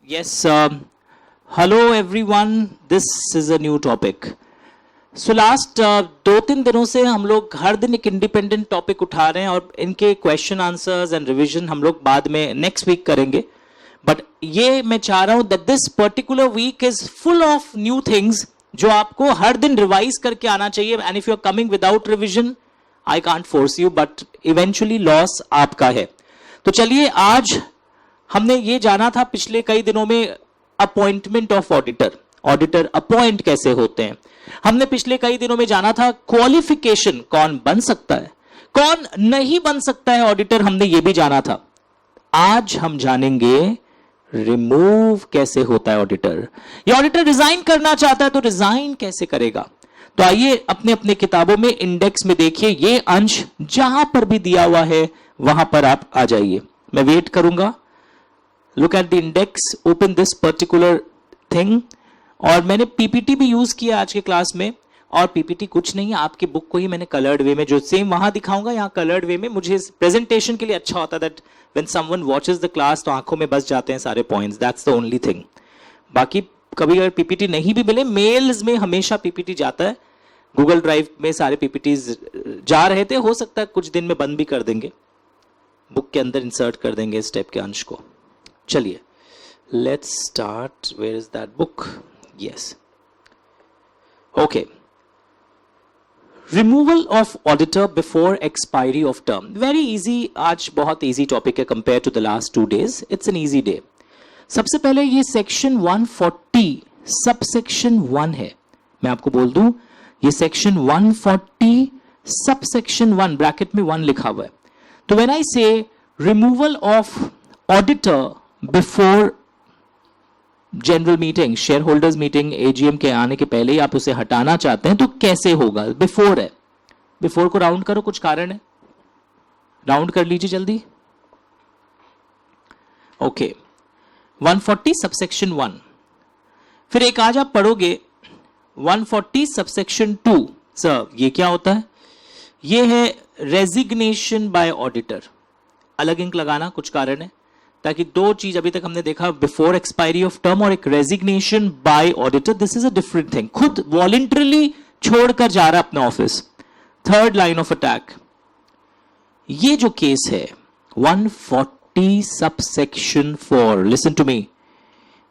Yes, hello everyone. This is a new topic. So last 2-3 दिनों से हम लोग हर दिन एक इंडिपेंडेंट टॉपिक उठा रहे हैं और इनके क्वेश्चन आंसर्स एंड रिवीजन हम लोग बाद में नेक्स्ट वीक करेंगे. बट ये मैं चाह रहा हूं that this particular week is full of new things जो आपको हर दिन रिवाइज करके आना चाहिए. And if you are coming without revision I can't force you, but eventually loss आपका है. तो चलिए, आज हमने ये जाना था पिछले कई दिनों में appointment of auditor. Auditor appoint कैसे होते हैं. हमने पिछले कई दिनों में जाना था क्वालिफिकेशन, कौन बन सकता है कौन नहीं बन सकता है ऑडिटर, हमने ये भी जाना था. आज हम जानेंगे रिमूव कैसे होता है ऑडिटर. ये ऑडिटर रिजाइन करना चाहता है तो रिजाइन कैसे करेगा. तो आइए अपने अपने किताबों में इंडेक्स में देखिए, ये अंश जहां पर भी दिया हुआ है वहां पर आप आ जाइए. मैं वेट करूंगा. Look at the index, open this particular thing. और मैंने पीपीटी भी यूज किया आज के क्लास में. और पीपीटी कुछ नहीं है, आपकी बुक को ही मैंने कलर्ड वे में जो सेम वहां दिखाऊंगा यहाँ कलर्ड वे में. मुझे प्रेजेंटेशन के लिए अच्छा होता है that when someone watches the class तो आंखों में बस जाते हैं सारे points. That's the only thing. बाकी कभी अगर पीपीटी नहीं भी मिले, मेल्स में हमेशा पीपीटी जाता है. गूगल ड्राइव में सारे पीपीटीज जा रहे थे, हो सकता है कुछ दिन में बंद भी कर देंगे, बुक के अंदर इंसर्ट कर देंगे इस टाइप के अंश को. चलिए, let's start. Where is that book. Yes, okay. Removal of auditor before expiry of term. Very easy. आज बहुत इजी टॉपिक है compare to the last 2 days. It's an easy day. सबसे पहले ये सेक्शन 140 सब सेक्शन 1 है. मैं आपको बोल दूं, ये सेक्शन 140 सब सेक्शन 1 ब्रैकेट में 1 लिखा हुआ है. तो व्हेन आई से removal of auditor before general meeting, share holders meeting, AGM के आने के पहले ही आप उसे हटाना चाहते हैं तो कैसे होगा. बिफोर है, बिफोर को राउंड करो, कुछ कारण है, राउंड कर लीजिए जल्दी. Okay, 140 subsection 1. फिर एक आज आप पढ़ोगे 140 सबसेक्शन 2. सर ये क्या होता है. ये है रेजिग्नेशन बाय ऑडिटर. अलग इंक लगाना, कुछ कारण है, ताकि 2 चीज अभी तक हमने देखा, बिफोर एक्सपायरी ऑफ टर्म और एक resignation bye auditor. This is a different thing. खुद वॉलंटरली छोड़कर जा रहा है अपना office. Third line of attack. ये जो केस है 140 सबसेक्शन 4, लिसन टू मी,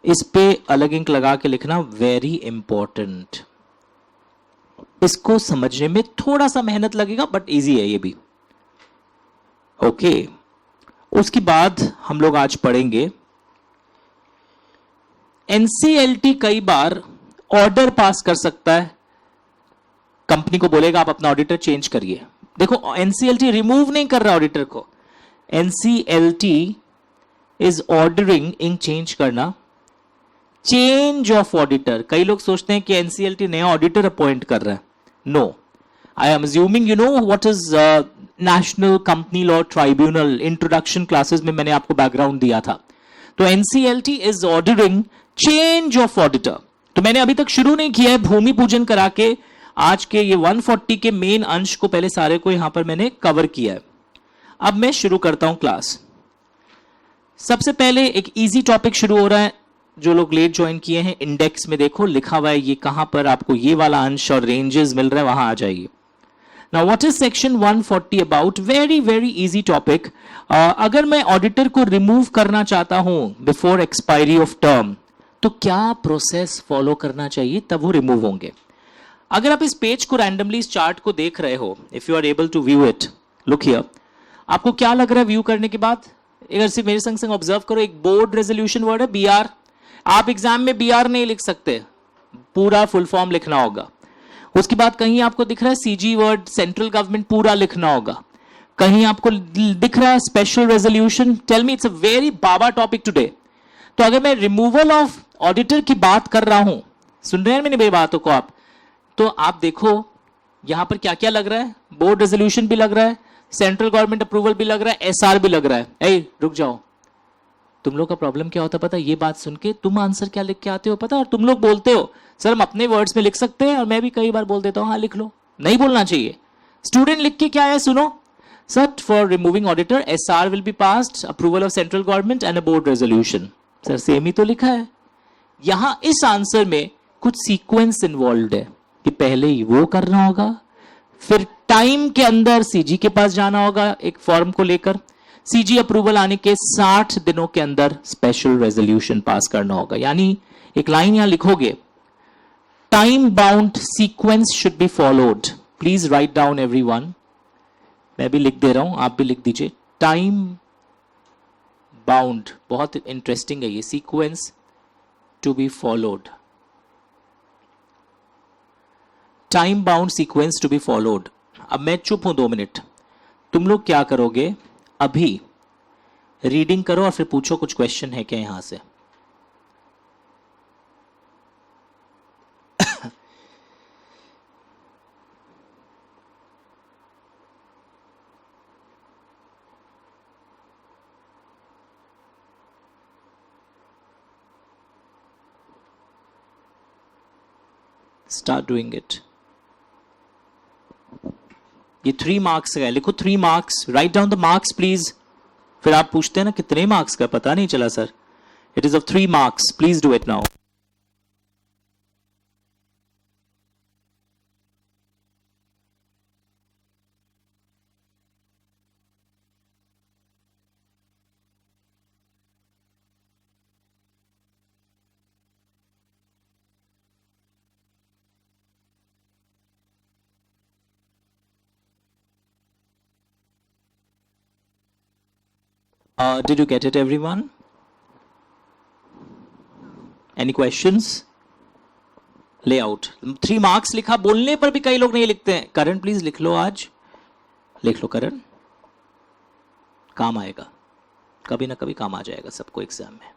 इस पे अलग इंक लगा के लिखना, वेरी इंपॉर्टेंट. इसको समझने में थोड़ा सा मेहनत लगेगा बट इजी है ये भी. ओके, उसके बाद हम लोग आज पढ़ेंगे एनसीएलटी कई बार ऑर्डर पास कर सकता है, कंपनी को बोलेगा आप अपना ऑडिटर चेंज करिए. देखो, एनसीएलटी रिमूव नहीं कर रहा ऑडिटर को, NCLT is ordering in change करना, चेंज ऑफ ऑडिटर. कई लोग सोचते हैं कि एनसीएलटी नया ऑडिटर अपॉइंट कर रहा है. No, I am assuming you know what is National company Law Tribunal. Introduction classes में मैंने आपको बैकग्राउंड दिया था. तो NCLT is ordering change of auditor. तो मैंने अभी तक शुरू नहीं किया है भूमि पूजन करा के. आज के ये 140 के मेन अंश को पहले सारे को यहां पर मैंने कवर किया है. अब मैं शुरू करता हूं क्लास. सबसे पहले एक इजी टॉपिक शुरू हो रहा है. जो लोग लेट ज्वाइन किए हैं, इंडेक्स में देखो लिखा हुआ है ये कहां पर आपको ये वाला अंश और रेंजेस मिल रहा है, वहां आ जाइए. Now what is section 140 about? Very very easy topic. अगर मैं ऑडिटर को रिमूव करना चाहता हूं बिफोर एक्सपायरी ऑफ टर्म तो क्या प्रोसेस फॉलो करना चाहिए तब वो रिमूव होंगे. अगर आप इस पेज को रैंडमली इस चार्ट को देख रहे हो, if you are able to view it, look here. आपको क्या लग रहा है व्यू करने के बाद. अगर सिर्फ मेरे संग संग ऑब्जर्व करो, एक बोर्ड रेजोल्यूशन वर्ड है बीआर. आप एग्जाम में बीआर नहीं लिख सकते, पूरा फुल फॉर्म लिखना होगा. उसके बाद कहीं आपको दिख रहा है सीजी वर्ड, सेंट्रल गवर्नमेंट, पूरा लिखना होगा. कहीं आपको दिख रहा है special resolution. Tell me, it's a very बाबा टॉपिक टुडे. तो अगर मैं रिमूवल ऑफ ऑडिटर की बात कर रहा हूं, सुन रहे हैं मेरी बातों को आप, तो आप देखो यहां पर क्या क्या लग रहा है. बोर्ड रेजोल्यूशन भी लग रहा है, सेंट्रल गवर्नमेंट अप्रूवल भी लग रहा है, एसआर भी लग रहा है. ए रुक जाओ, तुम लोग का प्रॉब्लम क्या होता है पता है. ये बात सुन के तुम आंसर क्या लिख के आते हो पता है. और तुम लोग बोलते हो सर हम अपने वर्ड्स में लिख सकते हैं, और मैं भी कई बार बोल देता हूं हाँ लिख लो. नहीं बोलना चाहिए. स्टूडेंट लिख के क्या है सुनो. Sir, for removing auditor, SR will be passed, approval of central government and a board resolution. Sir same ही तो लिखा है। यहां इस आंसर में कुछ सीक्वेंस इन्वॉल्व है कि पहले ही वो करना होगा, फिर टाइम के अंदर सीजी के पास जाना होगा एक फॉर्म को लेकर, सीजी अप्रूवल आने के 60 दिनों के अंदर स्पेशल रेजोल्यूशन पास करना होगा। यानी एक लाइन यहां लिखोगे, time bound sequence should be followed. Please write down everyone, मैं भी लिख दे रहा हूं, आप भी लिख दीजिए। टाइम बाउंड, बहुत इंटरेस्टिंग है ये, sequence to be followed, time bound sequence to be followed. अब मैं चुप हूं 2 मिनट, तुम लोग क्या करोगे, अभी रीडिंग करो और फिर पूछो कुछ क्वेश्चन है क्या यहां से। Start doing it. ये 3 मार्क्स का है, लिखो 3 marks, write down the marks please. फिर आप पूछते हैं ना कितने मार्क्स का, पता नहीं चला sir. It is of 3 marks, please do it now. Did you get it, everyone? Any questions? Layout 3 marks लिखा, बोलने पर भी कई लोग नहीं लिखते हैं। करण प्लीज लिख लो, आज लिख लो करण, काम आएगा, कभी ना कभी काम आ जाएगा सबको एग्जाम में।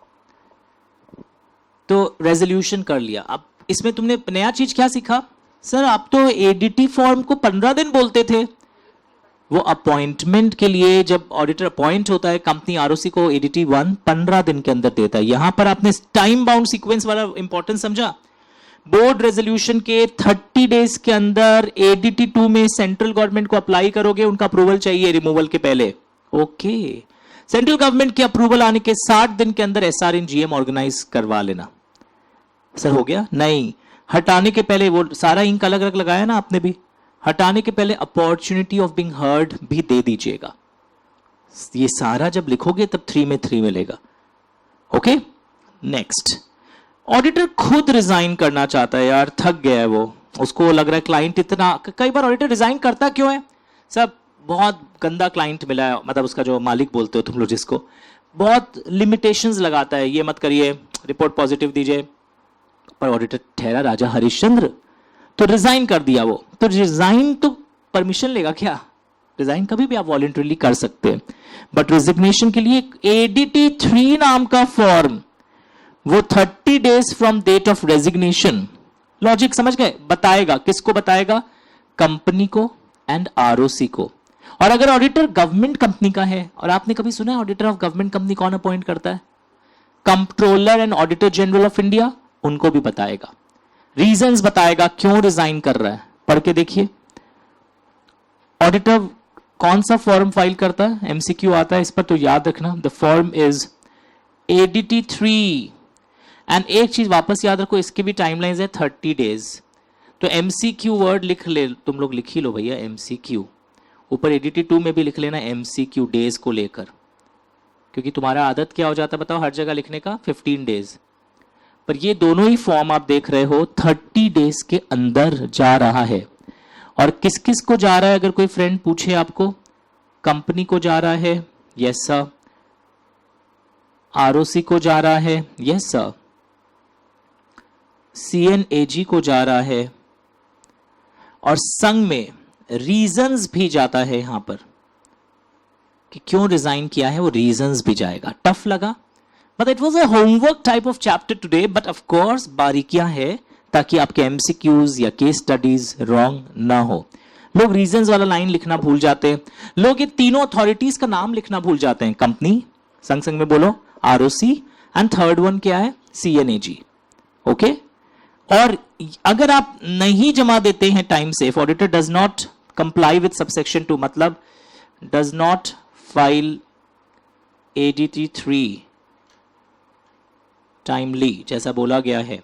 तो रेजोल्यूशन कर लिया। अब इसमें तुमने नया चीज क्या सीखा, सर आप तो एडीटी फॉर्म को 15 दिन बोलते थे। वो अपॉइंटमेंट के लिए जब ऑडिटर अपॉइंट होता है कंपनी आरओसी को, एडीटी 1 15 दिन के अंदर देता है। यहां पर आपने टाइम बाउंड सीक्वेंस वाला इंपॉर्टेंट समझा। बोर्ड रेजोल्यूशन के 30 डेज के अंदर एडीटी 2 में सेंट्रल गवर्नमेंट को अप्लाई करोगे, उनका अप्रूवल चाहिए रिमूवल के पहले। ओके, सेंट्रल गवर्नमेंट की अप्रूवल आने के 60 दिन के अंदर एसआर इन जीएम ऑर्गेनाइज करवा लेना। सर हो गया? नहीं, हटाने के पहले वो सारा इंक अलग अलग लगाया ना आपने भी, हटाने के पहले अपॉर्चुनिटी ऑफ बीइंग हर्ड भी दे दीजिएगा। ये सारा जब लिखोगे तब 3 में 3 मिलेगा। ओके, नेक्स्ट, ऑडिटर खुद रिजाइन करना चाहता है, यार थक गया है वो, उसको लग रहा है क्लाइंट इतना, कई बार ऑडिटर रिजाइन करता क्यों है, सब बहुत गंदा क्लाइंट मिला है, मतलब उसका जो मालिक बोलते हो तुम लोग जिसको, बहुत लिमिटेशंस लगाता है, ये मत करिए, रिपोर्ट पॉजिटिव दीजिए। पर ऑडिटर ठहरा राजा हरिश्चंद्र, तो रिजाइन कर दिया वो। तो रिजाइन तो परमिशन लेगा क्या, रिजाइन कभी भी आप वॉलंटरीली कर सकते हैं, बट रिजिग्नेशन के लिए एडीटी 3 नाम का फॉर्म, वो 30 days from date of resignation, logic समझ गए, बताएगा, किसको बताएगा, कंपनी को एंड आरओसी को। और अगर ऑडिटर गवर्नमेंट कंपनी का है, और आपने कभी सुना है ऑडिटर ऑफ गवर्नमेंट कंपनी कौन अपॉइंट करता है, controller and auditor general of India, उनको भी बताएगा, रीजंस बताएगा क्यों रिजाइन कर रहा है। पढ़ के देखिए, ऑडिटर कौन सा फॉर्म फाइल करता है, एमसीक्यू आता है इस पर, तो याद रखना the form is ADT 3। And एक चीज वापस याद रखो, इसकी भी टाइमलाइंस है 30 डेज। तो एमसीक्यू वर्ड लिख ले, तुम लोग लिख ही लो भैया एमसीक्यू, ऊपर एडीटी 2 में भी लिख लेना एमसीक्यू डेज को लेकर, क्योंकि तुम्हारा आदत क्या हो जाता है बताओ, हर जगह लिखने का 15 डेज। पर ये दोनों ही फॉर्म आप देख रहे हो 30 डेज के अंदर जा रहा है। और किस किस को जा रहा है, अगर कोई फ्रेंड पूछे आपको, कंपनी को जा रहा है, यस सर, आरओसी को जा रहा है, यस सर, सीएनएजी को जा रहा है, और संघ में रीजंस भी जाता है यहां पर कि क्यों रिजाइन किया है, वो रीजंस भी जाएगा। टफ लगा, but it was a homework type of chapter today, but of course बारीकियां है ताकि आपके एमसीक्यूज या केस स्टडीज रॉन्ग ना हो। लोग रीजंस वाला लाइन लिखना भूल जाते हैं, लोग ये तीनों अथॉरिटीज का नाम लिखना भूल जाते हैं, कंपनी, संग संग में बोलो आरओसी, एंड थर्ड वन क्या है, सीएनएजी। ओके, और अगर आप नहीं जमा देते हैं टाइम से, if auditor does not comply with subsection 2, मतलब does not file ADT 3 timely जैसा बोला गया है,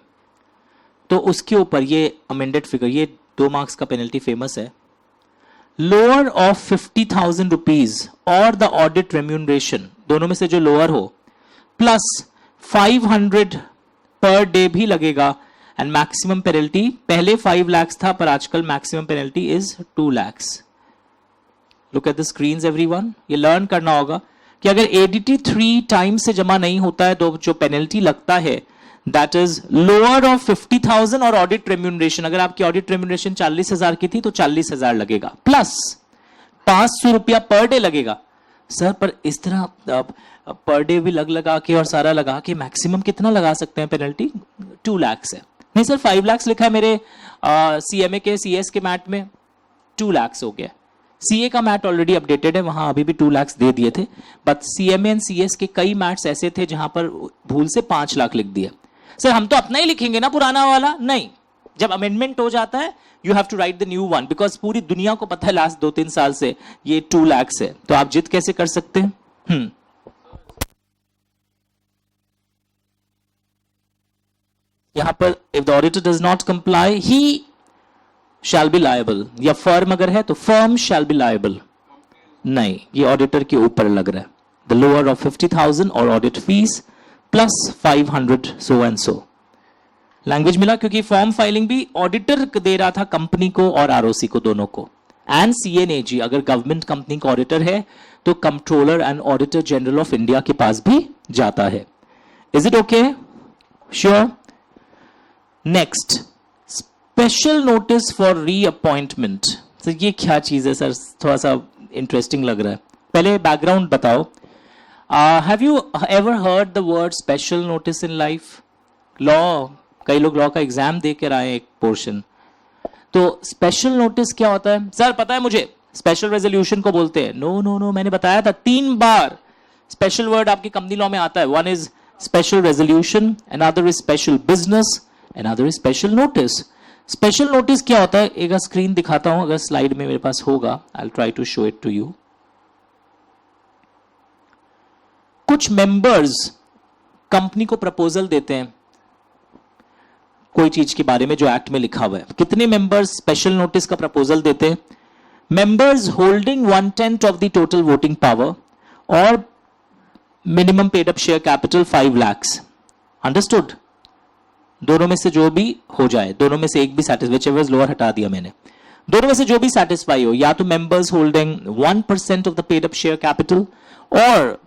तो उसके ऊपर ये अमेंडेड फिगर, ये 2 मार्क्स का पेनल्टी फेमस है, लोअर ऑफ 50,000 रुपीज और द ऑडिट रेम्यूनरेशन, दोनों में से जो लोअर हो, प्लस 500 पर डे भी लगेगा, एंड मैक्सिमम पेनल्टी पहले 5 lakhs था, पर आजकल maximum penalty is 2 lakhs. Look at the screen everyone. ये लर्न करना होगा कि अगर एडीटी 3 टाइम से जमा नहीं होता है तो जो पेनल्टी लगता है दैट इज लोअर ऑफ 50,000 और ऑडिट रेम्यूनरेशन. अगर आपकी ऑडिट रेम्यूनरेशन 40,000 की थी तो 40,000 लगेगा, प्लस 500 रुपया पर डे लगेगा. सर पर इस तरह पर डे भी लगा के और सारा लगा के मैक्सिमम कितना लगा सकते हैं पेनल्टी? 2 lakhs है. नहीं सर 5 lakhs लिखा है मेरे सीएमए के सीएस के मैट में, 2 lakhs हो गया. सीए का मैट ऑलरेडी अपडेटेड है, वहां अभी भी 2 lakhs दे दिए थे, बट सीएमए एंड सीएस के कई मैट्स ऐसे थे जहां पर भूल से 5 लाख लिख दिया. सर हम तो अपना ही लिखेंगे ना पुराना वाला? नहीं, जब अमेंडमेंट हो जाता है you have to write the new one, because पूरी दुनिया को पता है लास्ट 2-3 साल से ये 2 lakhs है. तो आप जिद कैसे कर सकते हैं? यहां पर if the auditor does not comply he shall be liable, या फर्म अगर है तो फर्म शैल बी लायबल. नहीं, ये ऑडिटर के ऊपर लग रहा है. द लोअर ऑफ 50,000 और audit fees plus 500 so and so. Language मिला, क्योंकि फॉर्म फाइलिंग भी ऑडिटर दे रहा था कंपनी को और आरओसी को, दोनों को. एंड सीएनएजी अगर गवर्नमेंट कंपनी का ऑडिटर है तो controller and auditor general of India के पास भी जाता है. Is it okay? Sure. Next, special notice for reappointment. तो ये क्या चीज है सर? थोड़ा सा इंटरेस्टिंग लग रहा है. पहले बैकग्राउंड बताओ. Have you ever heard the word special notice in life? Law, कई लोग लॉ का एग्जाम दे कर आए एक पोर्शन. तो स्पेशल नोटिस क्या होता है? सर पता है मुझे, स्पेशल रेजोल्यूशन को बोलते हैं. नो नो नो, मैंने बताया था 3 बार स्पेशल वर्ड आपकी कंपनी लॉ में आता है. One is special resolution, another is special business, another is special notice. Special notice क्या होता है? एक स्क्रीन दिखाता हूं, अगर स्लाइड में मेरे पास होगा, I will try to show it to you. कुछ मेंबर्स कंपनी को प्रपोजल देते हैं कोई चीज के बारे में जो एक्ट में लिखा हुआ है. कितने मेंबर्स स्पेशल नोटिस का प्रपोजल देते हैं? Members holding 1/10 of the total voting power और minimum paid up share capital 5 lakhs. Understood? दोनों में से जो भी हो जाए, दोनों में से एक भी सेटिस्फाई, व्हिचएवर लोअर हटा दिया मैंने, दोनों में से जो भी सेटिस्फाई हो, या तो members holding 1% of the paid up share capital और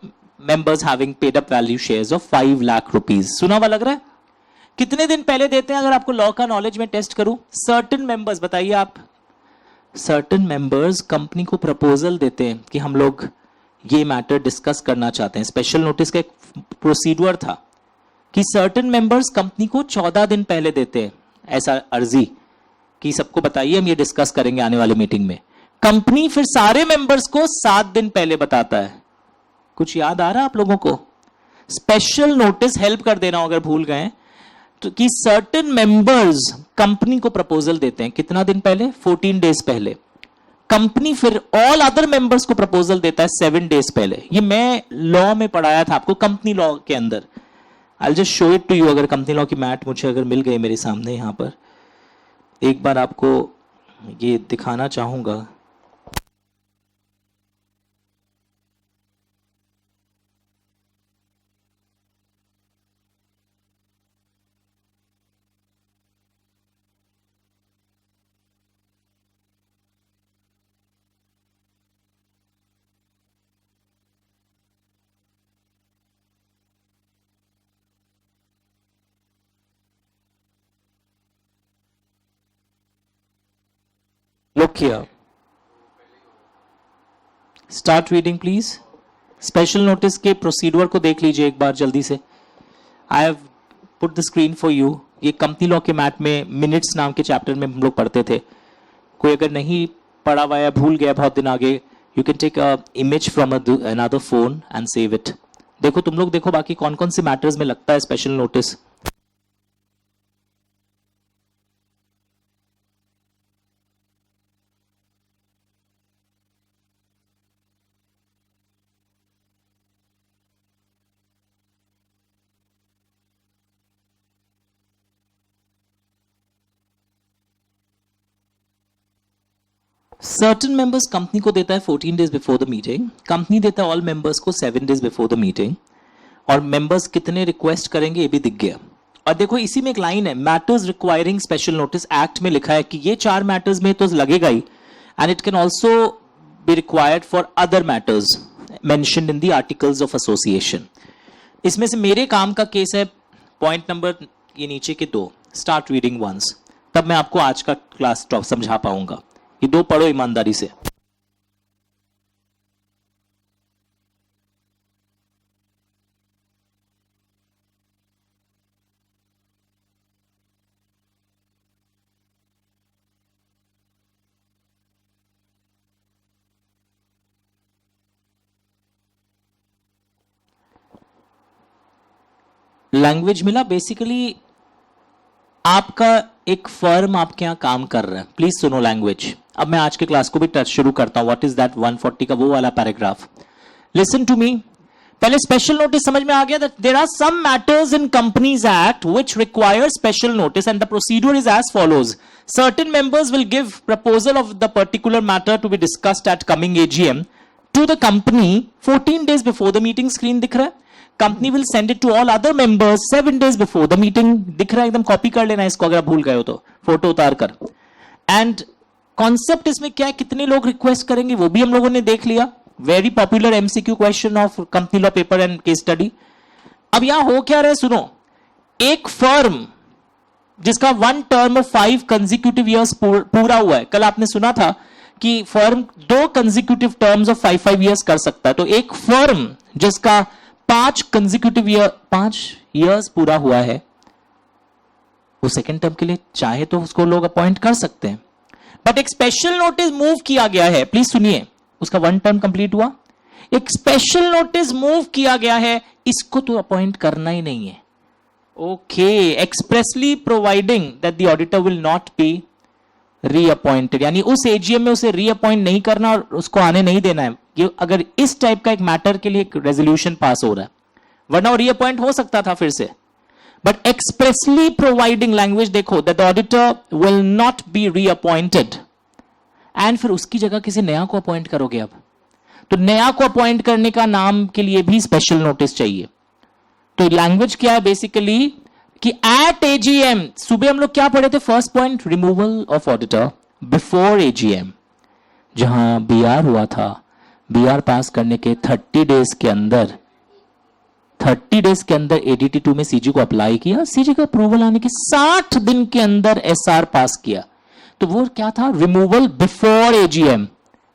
members having paid up value shares of 5 lakh rupees. सुना हुआ लग रहा है? कितने दिन पहले देते हैं? अगर आपको लॉ का नॉलेज में टेस्ट करूं, सर्टेन मेंबर्स, बताइए आप. सर्टेन मेंबर्स कंपनी को प्रपोजल देते हैं कि हम लोग ये मैटर डिस्कस करना चाहते हैं. स्पेशल नोटिस का एक प्रोसीड्यूर था कि सर्टेन मेंबर्स कंपनी को 14 दिन पहले देते हैं ऐसा अर्जी कि सबको बताइए हम ये डिस्कस करेंगे आने वाली मीटिंग में. कंपनी फिर सारे मेंबर्स को 7 दिन पहले बताता है. कुछ याद आ रहा है आप लोगों को? स्पेशल नोटिस हेल्प कर देना अगर भूल गए तो, कि सर्टेन मेंबर्स कंपनी को प्रपोजल देते हैं कितना दिन पहले? 14 डेज पहले. कंपनी फिर ऑल अदर मेंबर्स को प्रपोजल देता है 7 डेज पहले. ये मैं लॉ में पढ़ाया था आपको, कंपनी लॉ के अंदर. I just show it to you. अगर कंपनी लॉ की मैट मुझे अगर मिल गई मेरे सामने, यहां पर एक बार आपको ये दिखाना चाहूंगा. Look here. Start reading please. Special notice के प्रोसीड्यूर को देख लीजिए एक बार जल्दी से. I have put the screen for you. ये कंपनी लॉ के मैट में मिनट्स नाम के चैप्टर में हम लोग पढ़ते थे. कोई अगर नहीं पढ़ा हुआ या भूल गया बहुत दिन आगे, you can take a image from another phone and save it. देखो तुम लोग देखो बाकी कौन कौन से मैटर्स में लगता है special notice. Certain members company को देता है 14 days before the meeting, company देता है ऑल मेंबर्स को 7 डेज बिफोर द मीटिंग, और मेंबर्स कितने रिक्वेस्ट करेंगे ये भी दिख गया। और देखो इसी में एक लाइन है, matters requiring special notice act में लिखा है कि ये 4 मैटर्स में तो लगेगा ही, and it can also be required for other matters mentioned in the articles of association. इसमें से मेरे काम का केस है पॉइंट नंबर ये नीचे के 2, स्टार्ट रीडिंग वंस, तब मैं आपको आज का क्लास टॉप समझा पाऊंगा। ये 2 पढ़ो ईमानदारी से। लैंग्वेज मिला। बेसिकली आपका एक फर्म आपके यहां काम कर रहा है, प्लीज सुनो लैंग्वेज। अब मैं आज के क्लास को भी टच शुरू करता हूं। व्हाट इज दैट 140 का वो वाला पैराग्राफ, लिसन टू मी। पहले स्पेशल नोटिस समझ में आ गया that there are some matters in Companies Act which require special notice and the procedure is as follows. Certain members will give proposal of the particular matter to be discussed at coming AGM to the company 14 days before the meeting. Screen दिख रहा है। Company will send it to all other members 7 days before the meeting. दिख रहा है, एकदम copy कर लेना इसको अगर आप भूल गए हो तो, फोटो उतार कर। एंड कॉन्सेप्ट इसमें क्या है, कितने लोग रिक्वेस्ट करेंगे वो भी हम लोगों ने देख लिया। Very popular MCQ question of company law paper and case study. अब यहां हो क्या रहा है सुनो, एक फर्म जिसका 1 टर्म ऑफ 5 कंसेक्यूटिव ईयर्स पूरा हुआ है, कल आपने सुना था कि firm 2 consecutive terms of 5 years कर सकता है, तो एक फर्म जिसका 5 कंसेक्यूटिव ईयर 5 ईयर्स पूरा हुआ है, वो सेकेंड टर्म के लिए चाहे तो उसको लोग अपॉइंट कर सकते हैं। बट एक स्पेशल नोटिस मूव किया गया है, प्लीज सुनिए, उसका 1 टर्म कंप्लीट हुआ, एक स्पेशल नोटिस मूव किया गया है, इसको तो अपॉइंट करना ही नहीं है। Okay, expressly providing that the auditor will not be reappointed, यानी उस एजीएम में उसे रीअपॉइंट नहीं करना और उसको आने नहीं देना है। ये अगर इस टाइप का एक मैटर के लिए एक रेजोल्यूशन पास हो रहा है, वरना रीअपॉइंट हो सकता था फिर से। बट एक्सप्रेसली प्रोवाइडिंग, लैंग्वेज देखो, that the auditor will not be reappointed, and फिर उसकी जगह किसी नया को अपॉइंट करोगे। अब तो नया को अपॉइंट करने का नाम के लिए भी स्पेशल नोटिस चाहिए। तो लैंग्वेज क्या है बेसिकली कि एट एजीएम, सुबह हम लोग क्या पढ़े थे, first point removal of auditor before AGM, जहां बीआर हुआ था, बीआर पास करने के 30 डेज के अंदर एडीटी 2 में सीजी को अप्लाई किया, सीजी का अप्रूवल आने के 60 दिन के अंदर एसआर पास किया, तो वो क्या था, रिमूवल बिफोर एजीएम।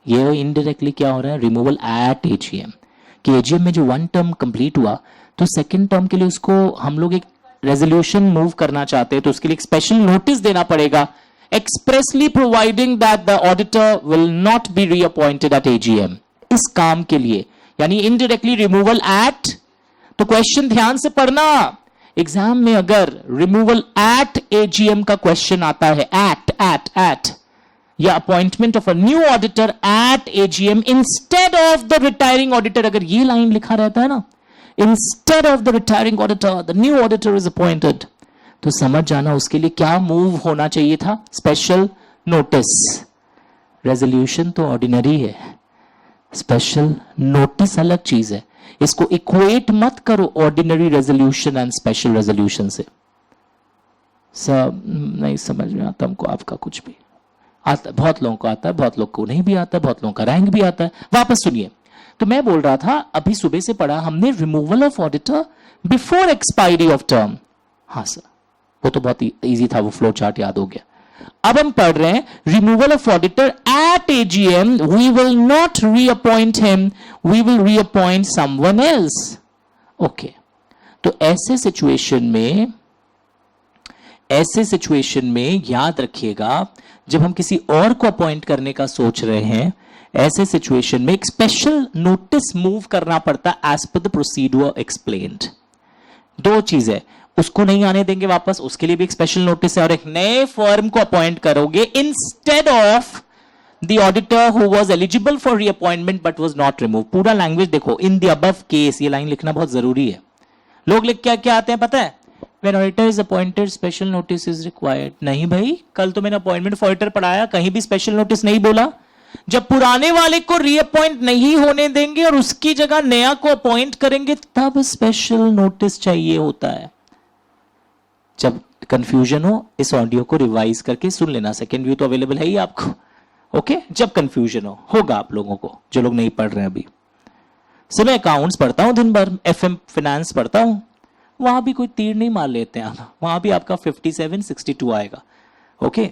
ये इनडायरेक्टली क्या हो रहा है, रिमूवल एट एजीएम, कि एजीएम में जो 1 टर्म कंप्लीट हुआ तो सेकेंड टर्म के लिए उसको हम लोग एक रेजोल्यूशन मूव करना चाहते हैं, तो उसके लिए एक स्पेशल नोटिस देना पड़ेगा, expressly providing that the auditor will not be reappointed at AGM, इस काम के लिए, यानी इनडायरेक्टली रिमूवल एट। तो क्वेश्चन ध्यान से पढ़ना, एग्जाम में अगर रिमूवल एट एजीएम का क्वेश्चन आता है, एट या appointment of a new auditor at AGM instead of the retiring auditor, अगर ये लाइन लिखा रहता है ना, instead of the retiring auditor the new auditor is appointed, तो समझ जाना उसके लिए क्या मूव होना चाहिए था, स्पेशल नोटिस। रेजोल्यूशन तो ऑर्डिनरी है, स्पेशल नोटिस अलग चीज है। इसको इक्वेट मत करो ordinary resolution and special resolution से। सब नहीं समझ में आता हमको आपका कुछ भी। आता, बहुत लोगों को आता है, बहुत लोगों को नहीं भी आता है, बहुत लोगों का रैंक भी आता है। वापस सुनिए, तो मैं बोल रहा था अभी सुबह से पढ़ा हमने removal of auditor before expiry of term. हाँ सर, वो तो बहुत इजी था, वो फ्लो चार्ट याद हो गया। अब हम पढ़ रहे हैं removal of auditor at AGM, we will not reappoint him, we will reappoint someone else. Okay, तो ऐसे सिचुएशन में याद रखिएगा, जब हम किसी और को अपॉइंट करने का सोच रहे हैं, ऐसे सिचुएशन में एक स्पेशल नोटिस मूव करना पड़ता as per the procedure explained. 2 चीजें, उसको नहीं आने देंगे वापस, उसके लिए भी एक स्पेशल नोटिस है, और एक नए फर्म को अपॉइंट करोगे instead of the auditor who was eligible for reappointment but was not remove. पूरा लैंग्वेज देखो, इन द अबव केस, ये लाइन लिखना बहुत जरूरी है। लोग लिख क्या आते हैं पता है, when auditor is appointed special notice is required. नहीं भाई, कल तो मैंने अपॉइंटमेंट फॉर ऑडिटर पढ़ाया, कहीं भी स्पेशल नोटिस नहीं बोला। जब पुराने वाले को रीअपॉइंट नहीं होने देंगे और उसकी जगह नया को अपॉइंट करेंगे तब स्पेशल नोटिस चाहिए होता है। जब कंफ्यूजन हो इस ऑडियो को रिवाइज करके सुन लेना, सेकेंड व्यू तो अवेलेबल है ही आपको। ओके, जब कंफ्यूजन होगा आप लोगों को, जो लोग नहीं पढ़ रहे हैं अभी। सो मैं अकाउंट्स पढ़ता हूं दिन भर, एफएम फाइनेंस पढ़ता हूं, वहां भी कोई तीर नहीं मार लेते हैं, वहां भी आपका 57 62 आएगा। ओके,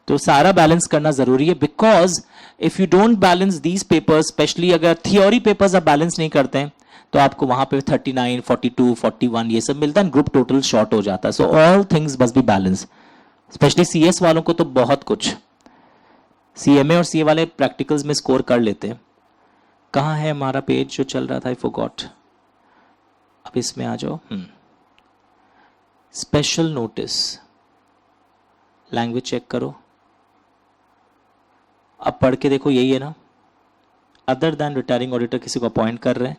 तो सारा बैलेंस करना जरूरी है, because if you don't balance these papers, specially अगर थियोरी पेपर्स आप बैलेंस नहीं करते हैं तो आपको वहां पे 39 42 41 ये सब मिलता है, ग्रुप टोटल शॉर्ट हो जाता है। So all things must be balance, specially CS वालों को तो बहुत कुछ। सीएमए और सीए वाले प्रैक्टिकल्स में स्कोर कर लेते हैं। कहां है हमारा पेज जो चल रहा था, आई फॉरगॉट। अब इसमें आ जाओ। स्पेशल नोटिस, लैंग्वेज चेक करो, अब पढ़ के देखो, यही है ना। अदर देन रिटायरिंग ऑडिटर किसी को अपॉइंट कर रहे हैं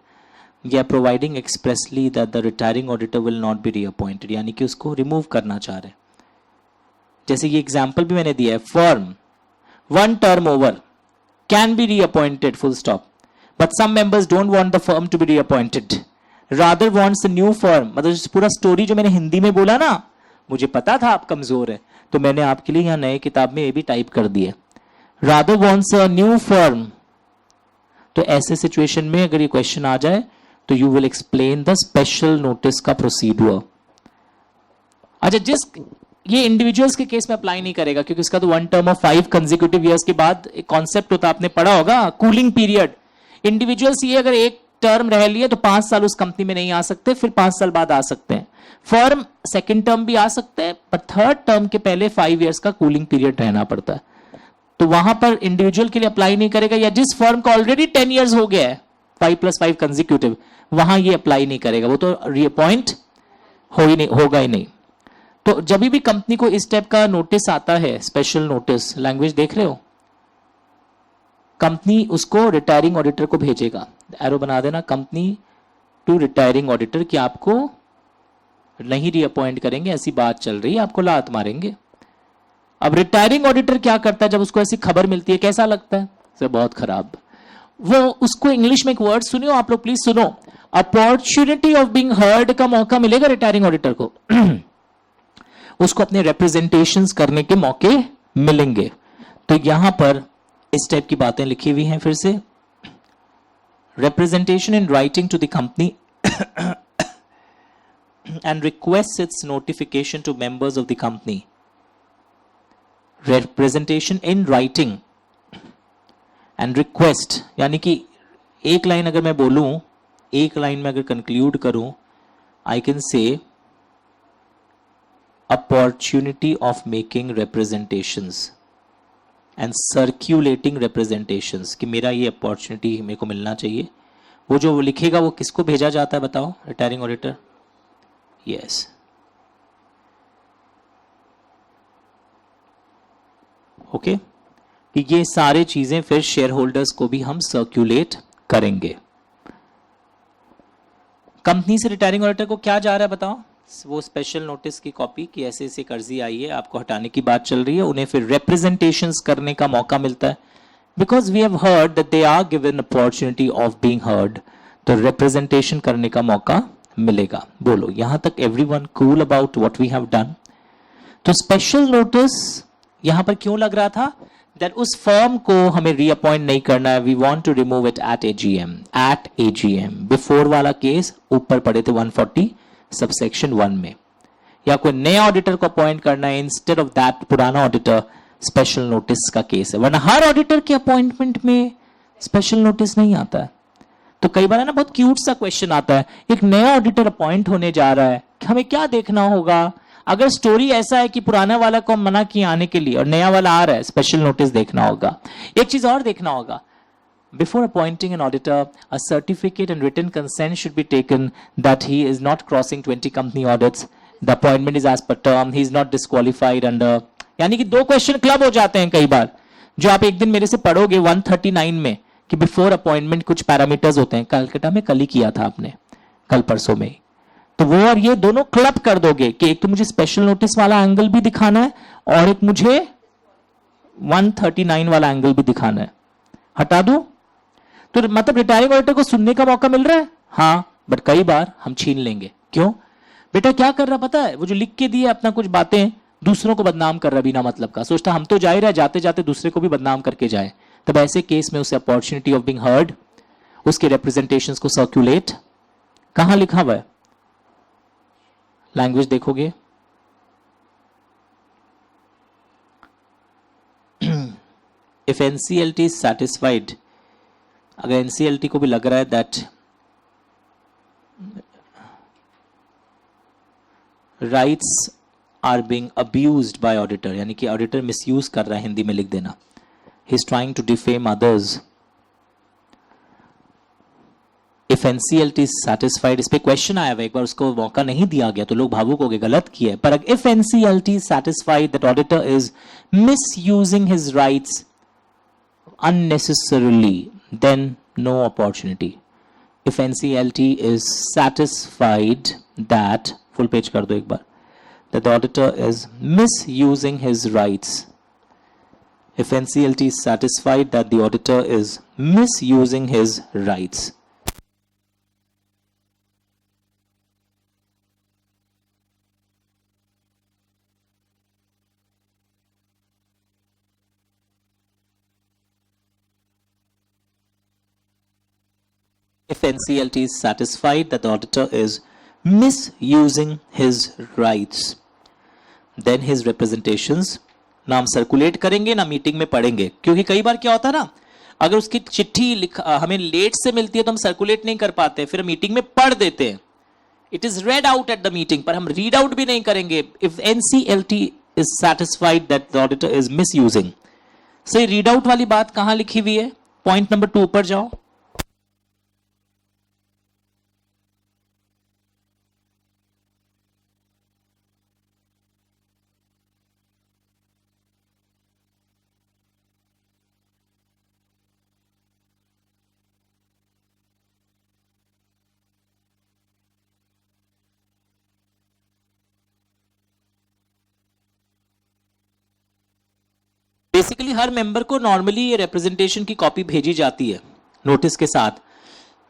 या providing expressly that the retiring auditor will not be reappointed, यानी कि उसको रिमूव करना चाह रहे हैं। जैसे ये एग्जाम्पल भी मैंने दिया है, firm one term over can be reappointed full stop, but some members don't want the firm to be reappointed, rather wants a new firm. मतलब पूरा स्टोरी जो मैंने हिंदी में बोला ना, मुझे पता था आप कमजोर है तो मैंने आपके लिए यहां नए किताब में ये भी टाइप कर दिए, rather wants a new firm. तो ऐसे सिचुएशन में अगर ये क्वेश्चन आ जाए तो you will explain the special notice का प्रोसीड्यूर। अच्छा, जिस ये इंडिविजुअल्स के केस में अप्लाई नहीं करेगा क्योंकि इसका तो one term of 5 consecutive years के बाद एक कॉन्सेप्ट होता, आपने पढ़ा होगा, कूलिंग पीरियड। इंडिविजुअल्स ये अगर एक टर्म रह लिए तो 5 साल उस कंपनी में नहीं आ सकते, फिर 5 साल बाद आ सकते हैं। फर्म सेकंड टर्म भी आ सकते हैं, पर थर्ड टर्म के पहले 5 इयर्स का कूलिंग पीरियड रहना पड़ता है। तो वहां पर इंडिविजुअल के लिए अप्लाई नहीं करेगा, या जिस फर्म का ऑलरेडी 10 इयर्स हो गया है 5+5 कंसेक्यूटिव, वहां ये अप्लाई नहीं करेगा, वो तो रीअपॉइंट होगा ही नहीं। तो जब भी कंपनी को इस टाइप का नोटिस आता है, स्पेशल नोटिस, लैंग्वेज देख रहे हो, कंपनी उसको रिटायरिंग ऑडिटर को भेजेगा, एरो बना देना, कंपनी टू रिटायरिंग ऑडिटर, कि आपको नहीं रीअपॉइंट करेंगे, ऐसी बात चल रही है, आपको लात मारेंगे। अब रिटायरिंग ऑडिटर क्या करता है जब उसको ऐसी खबर मिलती है, कैसा लगता है? सर बहुत खराब। वो उसको इंग्लिश में एक वर्ड सुनियो आप लोग, प्लीज सुनो, अपॉर्चुनिटी ऑफ बीइंग हर्ड का मौका मिलेगा रिटायरिंग ऑडिटर को उसको अपने रिप्रेजेंटेशंस करने के मौके मिलेंगे। तो यहां पर इस टाइप की बातें लिखी हुई हैं फिर से, representation in writing to the company and requests its notification to members of the company. Representation in writing and request, यानी कि एक लाइन अगर मैं बोलूं, एक लाइन में अगर कंक्लूड करूं, I can say opportunity of making representations and circulating representations, कि मेरा ये अपॉर्चुनिटी मेरे को मिलना चाहिए। वो जो लिखेगा वो किसको भेजा जाता है बताओ? Retiring auditor. यस, ओके, कि ये सारे चीजें फिर शेयर होल्डर्स को भी हम सर्क्यूलेट करेंगे। कंपनी से रिटायरिंग ऑडिटर को क्या जा रहा है बताओ? वो स्पेशल नोटिस की कॉपी कि ऐसे ऐसे कर्जी आई है, आपको हटाने की बात चल रही है, उन्हें फिर रिप्रेजेंटेशंस करने का मौका मिलता है, because we have heard that they are given opportunity of being heard, तो रिप्रेजेंटेशन करने का मौका मिलेगा। बोलो, यहां तक everyone cool about what we have done? तो स्पेशल नोटिस यहां पर क्यों लग रहा था? दैट उस फर्म को हमें रीअपॉइंट नहीं करना है, we want to remove it at AGM. Before वाला केस ऊपर पड़े थे 140 सबसेक्शन 1 में, या कोई नया ऑडिटर को अपॉइंट करना है इंस्टेड ऑफ दैट पुराना ऑडिटर, स्पेशल नोटिस का केस है। वरना हर ऑडिटर के अपॉइंटमेंट में स्पेशल नोटिस नहीं आता है। तो कई बार है ना, बहुत क्यूट सा क्वेश्चन आता है, एक नया ऑडिटर अपॉइंट होने जा रहा है, हमें क्या देखना होगा? अगर स्टोरी ऐसा है कि पुराना वाला को मना किया आने के लिए और नया वाला आ रहा है, स्पेशल नोटिस देखना होगा। एक चीज और देखना होगा, before appointing an auditor, a certificate and written consent should be taken that he is not crossing 20 company audits, the appointment is as per term, he is not disqualified under, यानी कि 2 question club हो जाते हैं कई बार, जो आप एक दिन मेरे से पढ़ोगे 139 में, कि बिफोर अपॉइंटमेंट कुछ पैरामीटर्स होते हैं। कलकत्ता में कल ही किया था आपने, कल परसों में, तो वो और ये दोनों क्लब कर दोगे कि एक तो मुझे स्पेशल नोटिस वाला एंगल भी दिखाना है और एक मुझे 139 वाला एंगल भी दिखाना है। हटा दूं? तो मतलब रिटायरिंग ऑडिटर को सुनने का मौका मिल रहा है, हाँ, बट कई बार हम छीन लेंगे। क्यों? बेटा क्या कर रहा पता है, वो जो लिख के दिए अपना कुछ बातें दूसरों को बदनाम कर रहा बिना मतलब का, सोचता हम तो जा ही रहे, जाते जाते दूसरे को भी बदनाम करके जाए। तब ऐसे केस में उसे अपॉर्चुनिटी ऑफ बीइंग हर्ड, उसके रिप्रेजेंटेशंस को सर्कुलेट, कहां लिखा हुआ है, लैंग्वेज देखोगे, इफ एनसीएलटी इज सैटिस्फाइड, अगर एनसीएलटी को भी लग रहा है that rights are being abused by auditor, यानी कि ऑडिटर मिसयूज कर रहा है, हिंदी में लिख देना, he is trying to defame others, if NCLT is satisfied, इस पे क्वेश्चन आया हुआ, एक बार उसको मौका नहीं दिया गया तो लोग भावुक हो गए, गलत किया है, पर if NCLT is satisfied that auditor is misusing his rights unnecessarily, then no opportunity. If NCLT is satisfied that, full page कर दो एक बार, that the auditor is misusing his rights. If NCLT is satisfied that the auditor is misusing his rights. If NCLT is satisfied that the auditor is misusing his rights, then his representations, ना हम circulate करेंगे ना meeting में पढ़ेंगे, क्योंकि कई बार क्या होता है ना, अगर उसकी चिट्ठी हमें लेट से मिलती है तो हम सर्कुलेट नहीं कर पाते, फिर मीटिंग में पढ़ देते हैं, it is red out at the meeting, पर हम रीड आउट भी नहीं करेंगे। If NCLT is satisfied that the auditor is misusing, सही, रीड आउट वाली बात कहां लिखी हुई है, पॉइंट नंबर 2 पर जाओ, बेसिकली हर मेंबर को नॉर्मली ये रिप्रेजेंटेशन की कॉपी भेजी जाती है नोटिस के साथ,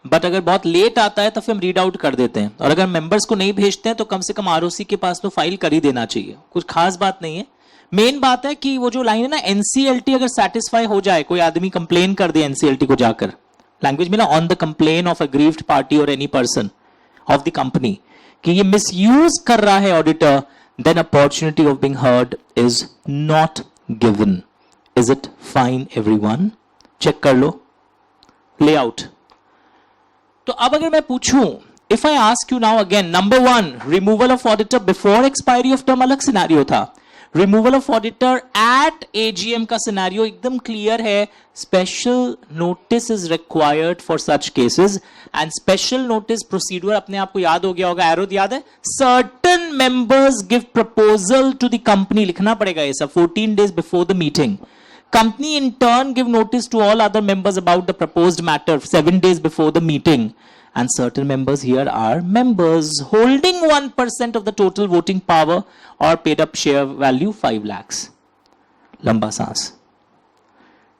बट अगर बहुत लेट आता है तो फिर हम रीड आउट कर देते हैं, और अगर मेंबर्स को नहीं भेजते हैं तो कम से कम आरओसी के पास तो फाइल कर ही देना चाहिए, कुछ खास बात नहीं है। मेन बात है कि वो जो लाइन है ना, एनसीएलटी अगर सेटिस्फाई हो जाए, कोई आदमी कंप्लेन कर दे एनसीएलटी को जाकर, लैंग्वेज में ना, on the complain of aggrieved party और any person of the company, कि ये मिसयूज कर रहा है auditor, then opportunity of being heard is not given. Is it fine everyone? Check कर लो लेआउट। तो अब अगर मैं पूछूं, if I ask you now again, number 1 removal of auditor before expiry of term अलग सिनेरियो था, removal of auditor at AGM का सिनेरियो एकदम क्लियर है, special notice is required for such cases, and special notice procedure अपने आप को याद हो गया होगा, एरो याद है, certain members give proposal to the company, लिखना पड़ेगा ये सब, 14 days before the meeting, company in turn give notice to all other members about the proposed matter 7 days before the meeting, and certain members here are members holding 1% of the total voting power or paid up share value 5 lakhs। लंबा सांस,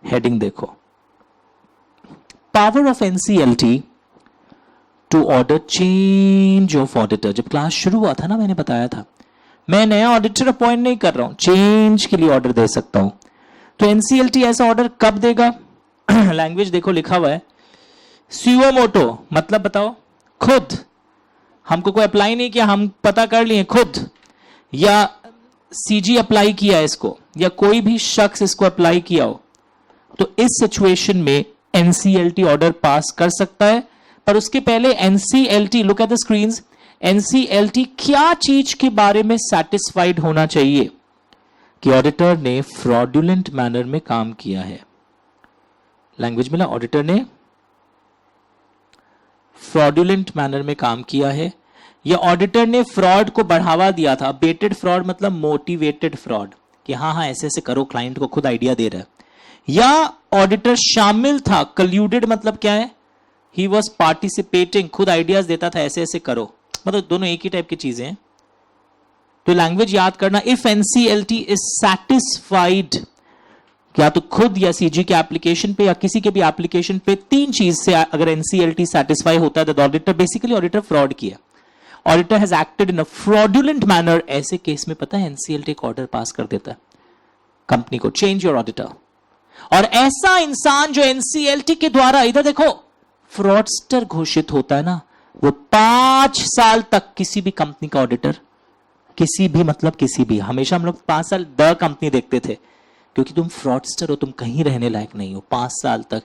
heading देखो, power of NCLT to order change of auditor. जब class शुरू हुआ था ना, मैंने बताया था मैं नया ऑडिटर अपॉइंट नहीं कर रहा हूं, चेंज के लिए ऑर्डर दे सकता हूं। तो एनसीएलटी ऐसा ऑर्डर कब देगा, लैंग्वेज देखो लिखा हुआ है, सुओ मोटो, मतलब बताओ, खुद, हमको कोई अप्लाई नहीं किया, हम पता कर लिए खुद, या सीजी अप्लाई किया है इसको, या कोई भी शख्स इसको अप्लाई किया हो, तो इस सिचुएशन में एनसीएलटी ऑर्डर पास कर सकता है। पर उसके पहले NCLT, look at the screens, NCLT क्या चीज के बारे में सैटिस्फाइड होना चाहिए कि ऑडिटर ने फ्रॉडुलेंट मैनर में काम किया है। लैंग्वेज में ना, ऑडिटर ने फ्रॉडुलेंट मैनर में काम किया है, या ऑडिटर ने फ्रॉड को बढ़ावा दिया था। बेटेड फ्रॉड मतलब मोटिवेटेड फ्रॉड, कि हाँ हाँ ऐसे ऐसे करो, क्लाइंट को खुद आइडिया दे रहा है, या ऑडिटर शामिल था, कल्यूडेड मतलब क्या है, ही वॉज पार्टिसिपेटिंग, खुद आइडियाज देता था ऐसे ऐसे करो, मतलब दोनों एक ही टाइप की चीजें हैं। तो लैंग्वेज याद करना, इफ एनसीएलटी इज सैटिस्फाइड या तो खुद या सीजी के एप्लीकेशन पे या किसी के भी एप्लीकेशन पे 3 चीज से अगर एनसीएलटी सेटिस्फाई होता है तो ऑडिटर बेसिकली ऑडिटर फ्रॉड किया, auditor has acted in a fraudulent manner, ऐसे केस में पता है एनसीएलटी एक ऑर्डर पास कर देता है कंपनी को, चेंज योर ऑडिटर। और ऐसा इंसान जो एनसीएलटी के द्वारा, इधर देखो, फ्रॉडस्टर घोषित होता है ना, वो 5 साल तक किसी भी कंपनी का ऑडिटर, किसी भी मतलब किसी भी, हमेशा हम लोग 5 साल द कंपनी देखते थे क्योंकि तुम फ्रॉडस्टर हो, तुम कहीं रहने लायक नहीं हो, 5 साल तक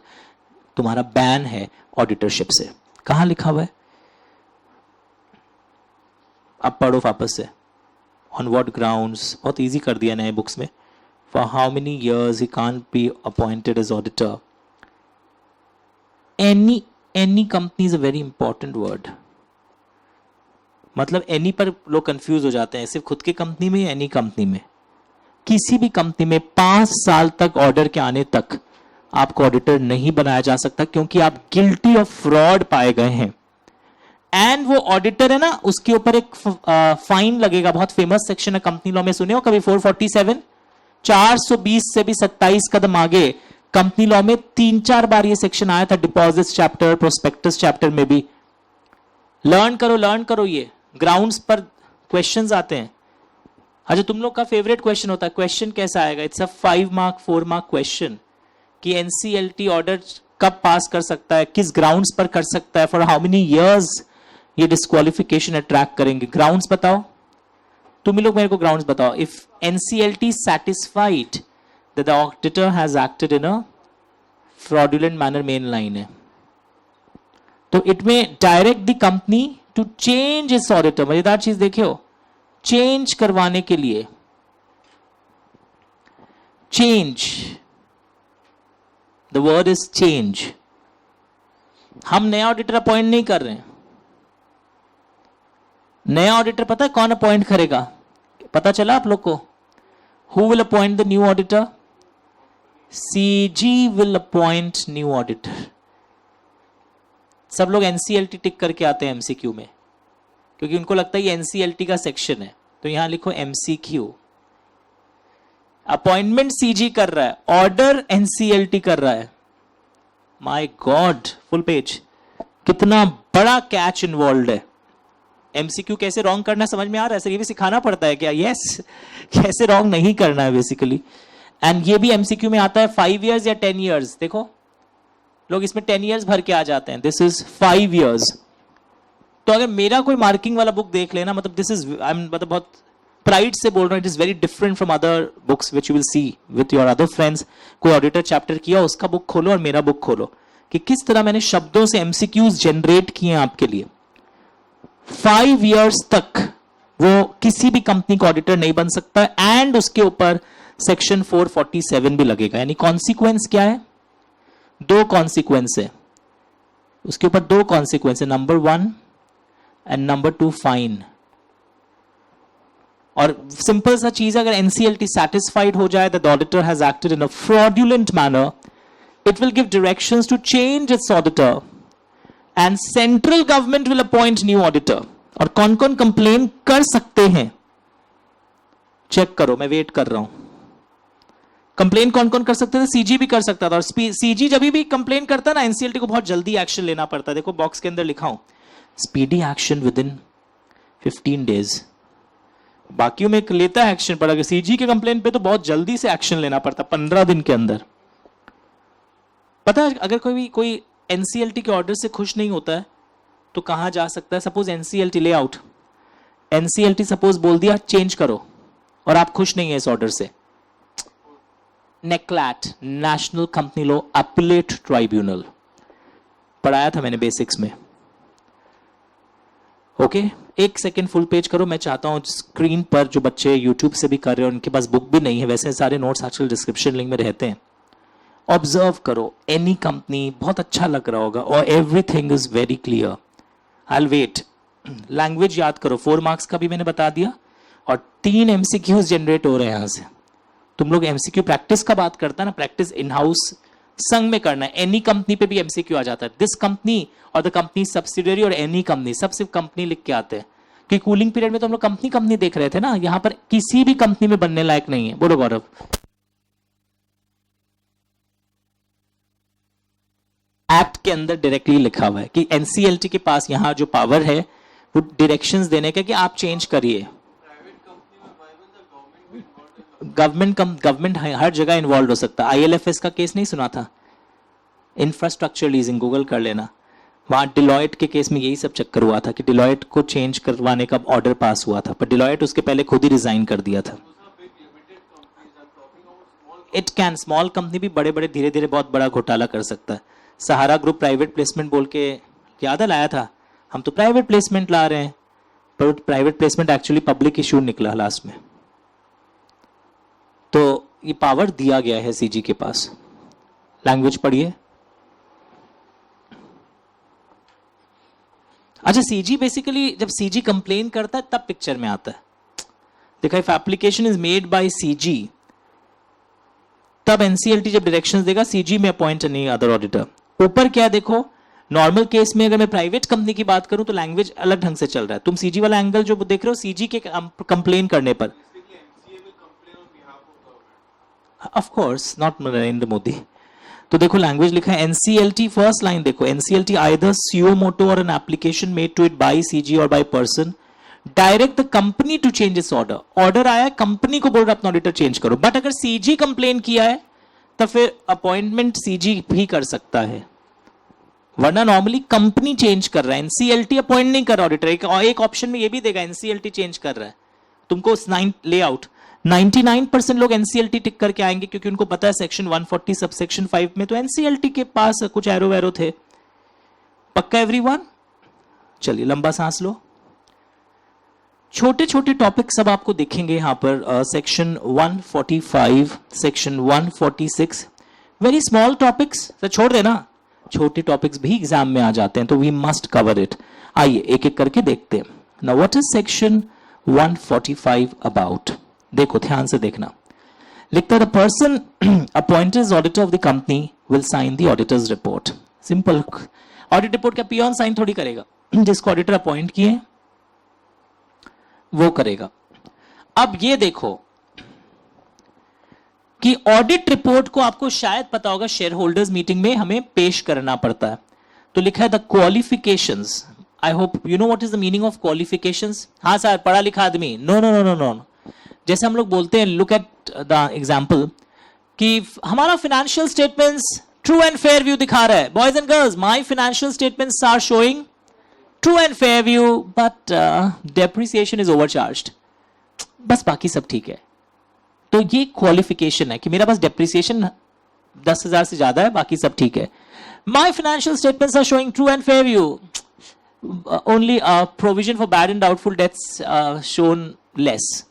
तुम्हारा बैन है ऑडिटरशिप से। कहां लिखा हुआ है, अब पढ़ो वापस से। ऑन व्हाट ग्राउंड्स, बहुत इजी कर दिया नए बुक्स में। For how many years he can't be appointed as auditor. Any company is a very important word. मतलब एनी पर लोग कंफ्यूज हो जाते हैं, सिर्फ खुद की कंपनी में या एनी कंपनी में। किसी भी कंपनी में 5 साल तक ऑर्डर के आने तक आपको ऑडिटर नहीं बनाया जा सकता क्योंकि आप गिल्टी ऑफ फ्रॉड पाए गए हैं। एंड वो ऑडिटर है ना, उसके ऊपर एक फाइन लगेगा, बहुत फेमस सेक्शन है कंपनी लॉ में, सुने हो कभी 447, 420 से भी 27 कदम आगे कंपनी लॉ में 3-4 बार ये सेक्शन आया था, डिपॉजिट्स चैप्टर, प्रोस्पेक्टस चैप्टर में भी। लर्न करो, ये ग्राउंड्स पर क्वेश्चंस आते हैं। अच्छा, तुम लोग का फेवरेट क्वेश्चन होता है, क्वेश्चन कैसा आएगा, it's a 5 mark 4 mark question कि एनसीएलटी ऑर्डर कब पास कर सकता है, किस ग्राउंड्स पर कर सकता है, फॉर हाउ मेनी इयर्स ये डिस्क्वालिफिकेशन अट्रैक्ट करेंगे। ग्राउंड्स बताओ, तुम लोग मेरे को ग्राउंड्स बताओ। If NCLT satisfied that the auditor has acted in a fraudulent manner, main line है, तो it may direct the company to change its auditor. मजेदार चीज देखियो, चेंज करवाने के लिए, change, the word is change. हम नया ऑडिटर अपॉइंट नहीं कर रहे हैं। नया ऑडिटर पता है कौन अपॉइंट करेगा, पता चला आप लोग को? Who will appoint the new auditor? CG will appoint new auditor. सब लोग एनसीएलटी टिक करके आते हैं एमसीक्यू में क्योंकि उनको लगता है ये एनसीएलटी का सेक्शन है, तो यहां लिखो एमसीक्यू। अपॉइंटमेंट सीजी कर रहा है, ऑर्डर एनसीएलटी कर रहा है। माय गॉड, फुल पेज, कितना बड़ा कैच इन्वॉल्व है। एमसीक्यू कैसे रॉन्ग करना समझ में आ रहा है? ये भी सिखाना पड़ता है क्या? यस, कैसे रॉन्ग नहीं करना है बेसिकली। एंड ये भी एमसीक्यू में आता है 5 इयर्स या 10 इयर्स। देखो लोग इसमें 10 इयर्स भर के आ जाते हैं, दिस इज 5 इयर्स। तो अगर मेरा कोई मार्किंग वाला बुक देख लेना, मतलब दिस इज, आई एम मतलब बहुत प्राइड से बोल रहा हूं, it is very different from other books which you will see with your other friends. कोई ऑडिटर चैप्टर किया, उसका बुक खोलो और मेरा बुक खोलो कि किस तरह मैंने शब्दों से एमसीक्यूज जनरेट किए हैं आपके लिए। 5 इयर्स तक वो किसी भी कंपनी का ऑडिटर नहीं बन सकता एंड उसके ऊपर सेक्शन 447 भी लगेगा। यानी कॉन्सिक्वेंस क्या है? 2 कॉन्सिक्वेंस है उसके ऊपर, 2 कॉन्सिक्वेंस है, नंबर 1 एंड नंबर 2 फाइन। और सिंपल सा चीज, अगर एनसीएलटी सैटिस्फाइड हो जाए that the auditor has acted in a fraudulent manner, it will give directions to change its auditor and central government will appoint new auditor. और कौन कौन complain कर सकते हैं चेक करो, मैं वेट कर रहा हूं। कंप्लेन कौन कौन कर सकते थे? सीजी भी कर सकता था, और सीजी जब भी कंप्लेन करता है ना, एनसीएलटी को बहुत जल्दी एक्शन लेना पड़ता है। देखो बॉक्स के अंदर लिखा हूं, speedy action with in 15 days. बाकियों में लेता है एक्शन, पर अगर सीजी के कंप्लेन पे तो बहुत जल्दी से एक्शन लेना पड़ता, 15 दिन के अंदर। पता है अगर कोई एनसीएलटी के ऑर्डर से खुश नहीं होता है तो कहां जा सकता है? Suppose NCLT layout, NCLT suppose बोल दिया चेंज करो और आप खुश नहीं है इस ऑर्डर से, NCLAT, national company law appellate tribunal, पढ़ाया था मैंने बेसिक्स में। ओके, एक सेकेंड फुल पेज करो। मैं चाहता हूं स्क्रीन पर जो बच्चे यूट्यूब से भी कर रहे हैं, उनके पास बुक भी नहीं है, वैसे सारे नोट्स आजकल डिस्क्रिप्शन लिंक में रहते हैं, ऑब्जर्व करो। एनी कंपनी बहुत अच्छा लग रहा होगा और everything is very clear. I will wait. Language याद करो, 4 मार्क्स का भी मैंने बता दिया और 3 एमसीक्यूज जनरेट हो रहे हैं यहां से। तुम लोग एमसीक्यू प्रैक्टिस का बात करता है ना, प्रैक्टिस इन हाउस संग में करना है। एनी कंपनी पे भी एमसीक्यू आ जाता है, दिस कंपनी और द कंपनी सब्सिडियरी और एनी कंपनी, सब सिर्फ कंपनी लिख के आते हैं। कि कूलिंग पीरियड में तो हम लोग कंपनी देख रहे थे ना, यहां पर किसी भी कंपनी में बनने लायक नहीं है। बोलो गौरव। एक्ट के अंदर डायरेक्टली लिखा हुआ है कि एनसीएलटी के पास यहां जो पावर है वो डायरेक्शंस देने का कि आप चेंज करिए। गवर्नमेंट हर जगह इन्वॉल्व हो सकता है। आईएलएफएस का केस नहीं सुना था, इंफ्रास्ट्रक्चर लीजिंग, गूगल कर लेना। वहां डिलॉयट के केस में यही सब चक्कर हुआ था कि डिलॉयट को चेंज करवाने का ऑर्डर पास हुआ था, पर डिलॉयट उसके पहले खुद ही रिजाइन कर दिया था। इट कैन, स्मॉल कंपनी भी बड़े बड़े धीरे धीरे बहुत बड़ा घोटाला कर सकता है। सहारा ग्रुप प्राइवेट प्लेसमेंट बोल के याद लाया था, हम तो प्राइवेट प्लेसमेंट ला रहे हैं, पर private placement actually public issue निकला लास्ट में। तो ये पावर दिया गया है सीजी के पास। लैंग्वेज पढ़िए। अच्छा, सीजी बेसिकली जब सीजी कंप्लेन करता है तब पिक्चर में आता है। देखा, if application is made by CG, तब एनसीएलटी जब डायरेक्शंस देगा सीजी में अपॉइंट एनी अदर ऑडिटर। ऊपर क्या देखो, नॉर्मल केस में अगर मैं प्राइवेट कंपनी की बात करूं तो लैंग्वेज अलग ढंग से चल रहा है। तुम सीजी वाला एंगल जो देख रहे हो सीजी के कंप्लेन करने पर, of course not Narendra Modi. तो देखो लैंग्वेज लिखा है एनसीएलटी, फर्स्ट लाइन देखो, एनसीएलटी आइदर सुओ मोटो और an application made to it by CG और by person direct the company to change its order. Order आया, कंपनी को बोल रहा अपना ऑडिटर चेंज करो, बट अगर सीजी कंप्लेन किया है तो फिर अपॉइंटमेंट सीजी भी कर सकता है, वरना नॉर्मली कंपनी चेंज कर रहा है, एनसीएलटी अपॉइंट नहीं कर रहा ऑडिटर। एक ऑप्शन में ये भी देगा एनसीएलटी चेंज कर रहा है तुमको लेआउट। 99% लोग एनसीएलटी टिक करके आएंगे क्योंकि उनको पता है सेक्शन 140 सबसेक्शन 5 में तो एनसीएलटी के पास कुछ एरो वैरो थे। पक्का एवरीवन? चलिए लंबा सांस लो। छोटे छोटे टॉपिक सब आपको दिखेंगे यहां पर। Section 145, section 146, very small topics, तो छोड़ देना, छोटे टॉपिक्स भी एग्जाम में आ जाते हैं तो वी मस्ट कवर इट। आइए एक एक करके देखते हैं। Now what is section 145 about? देखो ध्यान से देखना। लिखता है the person appointed as auditor of the company will sign the auditor's report. Simple. Audit report का पियोन साइन थोड़ी करेगा, जिसको ऑडिटर अपॉइंट किए वो करेगा। अब ये देखो कि ऑडिट रिपोर्ट को आपको शायद पता होगा शेयर होल्डर्स मीटिंग में हमें पेश करना पड़ता है। तो लिखा है the qualifications. I hope you know what is the meaning of qualifications. हाँ सर, पढ़ा लिखा आदमी। No no no no no. जैसे हम लोग बोलते हैं, लुक एट द एग्जाम्पल कि हमारा financial statements true and fair view दिखा रहा है। Boys and girls, my financial statements are showing true and fair view but depreciation is overcharged. बस बाकी सब ठीक है। तो ये क्वालिफिकेशन है कि मेरा बस डेप्रिसिएशन 10,000 से ज्यादा है, बाकी सब ठीक है। My financial statements are showing true and fair view, only provision for bad and doubtful debts shown less.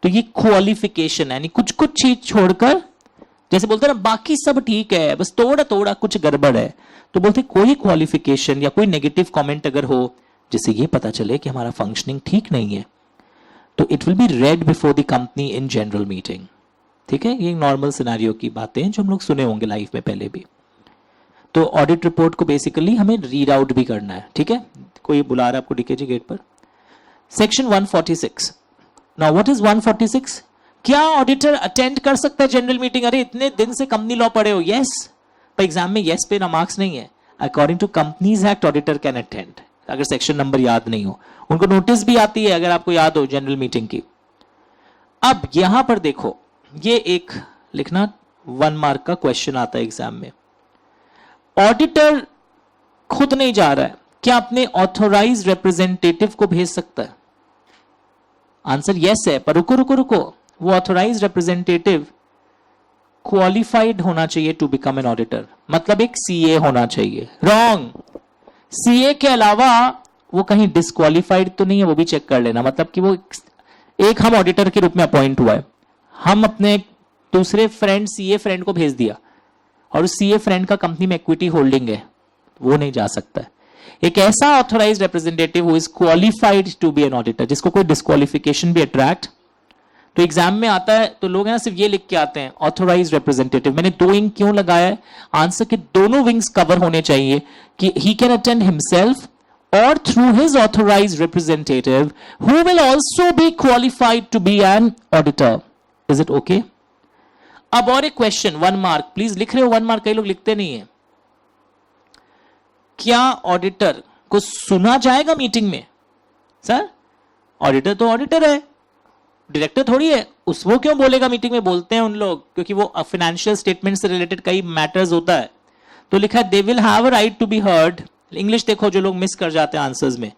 तो ये क्वालिफिकेशन है, यानी कुछ कुछ चीज छोड़कर, जैसे बोलते हैं ना बाकी सब ठीक है बस थोड़ा थोड़ा कुछ गड़बड़ है, तो बोलते कोई क्वालिफिकेशन या कोई नेगेटिव कमेंट अगर हो जिससे ये पता चले कि हमारा फंक्शनिंग ठीक नहीं है, तो it will be red before the company in general meeting. ठीक है, ये नॉर्मल सिनेरियो की बातें हैं जो हम लोग सुने होंगे लाइफ में पहले भी। तो ऑडिट रिपोर्ट को बेसिकली हमें रीड आउट भी करना है। ठीक है, कोई बुला रहा है आपको डीकेजी गेट पर। सेक्शन 146। Now what is 146? क्या ऑडिटर अटेंड कर सकता है जनरल मीटिंग? अरे इतने दिन से कंपनी लॉ पढ़े हो, यस, पर एग्जाम में यस पे ना मार्क्स नहीं है। According to companies act auditor can attend, अगर सेक्शन नंबर याद नहीं हो। उनको नोटिस भी आती है अगर आपको याद हो जनरल मीटिंग की। अब यहां पर देखो, ये एक लिखना 1 मार्क का क्वेश्चन आता है एग्जाम में। ऑडिटर खुद नहीं जा रहा है, क्या अपने ऑथोराइज रिप्रेजेंटेटिव को भेज सकता है? आंसर यस है, पर रुको रुको रुको, वो ऑथोराइज रिप्रेजेंटेटिव क्वालिफाइड होना चाहिए टू बिकम एन ऑडिटर, मतलब एक सीए होना चाहिए। रॉन्ग। सीए के अलावा वो कहीं डिस्क्वालिफाइड तो नहीं है, वो भी चेक कर लेना। मतलब कि वो एक हम ऑडिटर के रूप में अपॉइंट हुआ है, हम अपने दूसरे फ्रेंड सीए फ्रेंड को भेज दिया और उस सीए फ्रेंड का कंपनी में इक्विटी होल्डिंग है, वो नहीं जा सकता है। एक ऐसा authorize representative who is qualified to be an auditor, जिसको कोई डिस्क्वालिफिकेशन भी अट्रैक्ट, तो एग्जाम में आता है तो लोग हैं ना सिर्फ ये लिख के आते हैं ऑथोराइज रिप्रेजेंटेटिव। मैंने 2 विंग क्यों लगाया है? आंसर के दोनों विंग्स कवर होने चाहिए कि he can attend himself or through his authorized representative who will also be qualified to be an auditor. Is it okay? अब और एक क्वेश्चन 1 मार्क, प्लीज लिख रहे हो 1 मार्क, कई लोग लिखते नहीं है। क्या ऑडिटर को सुना जाएगा मीटिंग में? सर ऑडिटर तो ऑडिटर है, डायरेक्टर थोड़ी है, उस वो क्यों बोलेगा मीटिंग में? बोलते हैं उन लोग क्योंकि वो फाइनेंशियल स्टेटमेंट से रिलेटेड कई मैटर्स होता है। तो लिखा है they will have a right to be heard. English देखो जो लोग मिस कर जाते हैं आंसर्स में,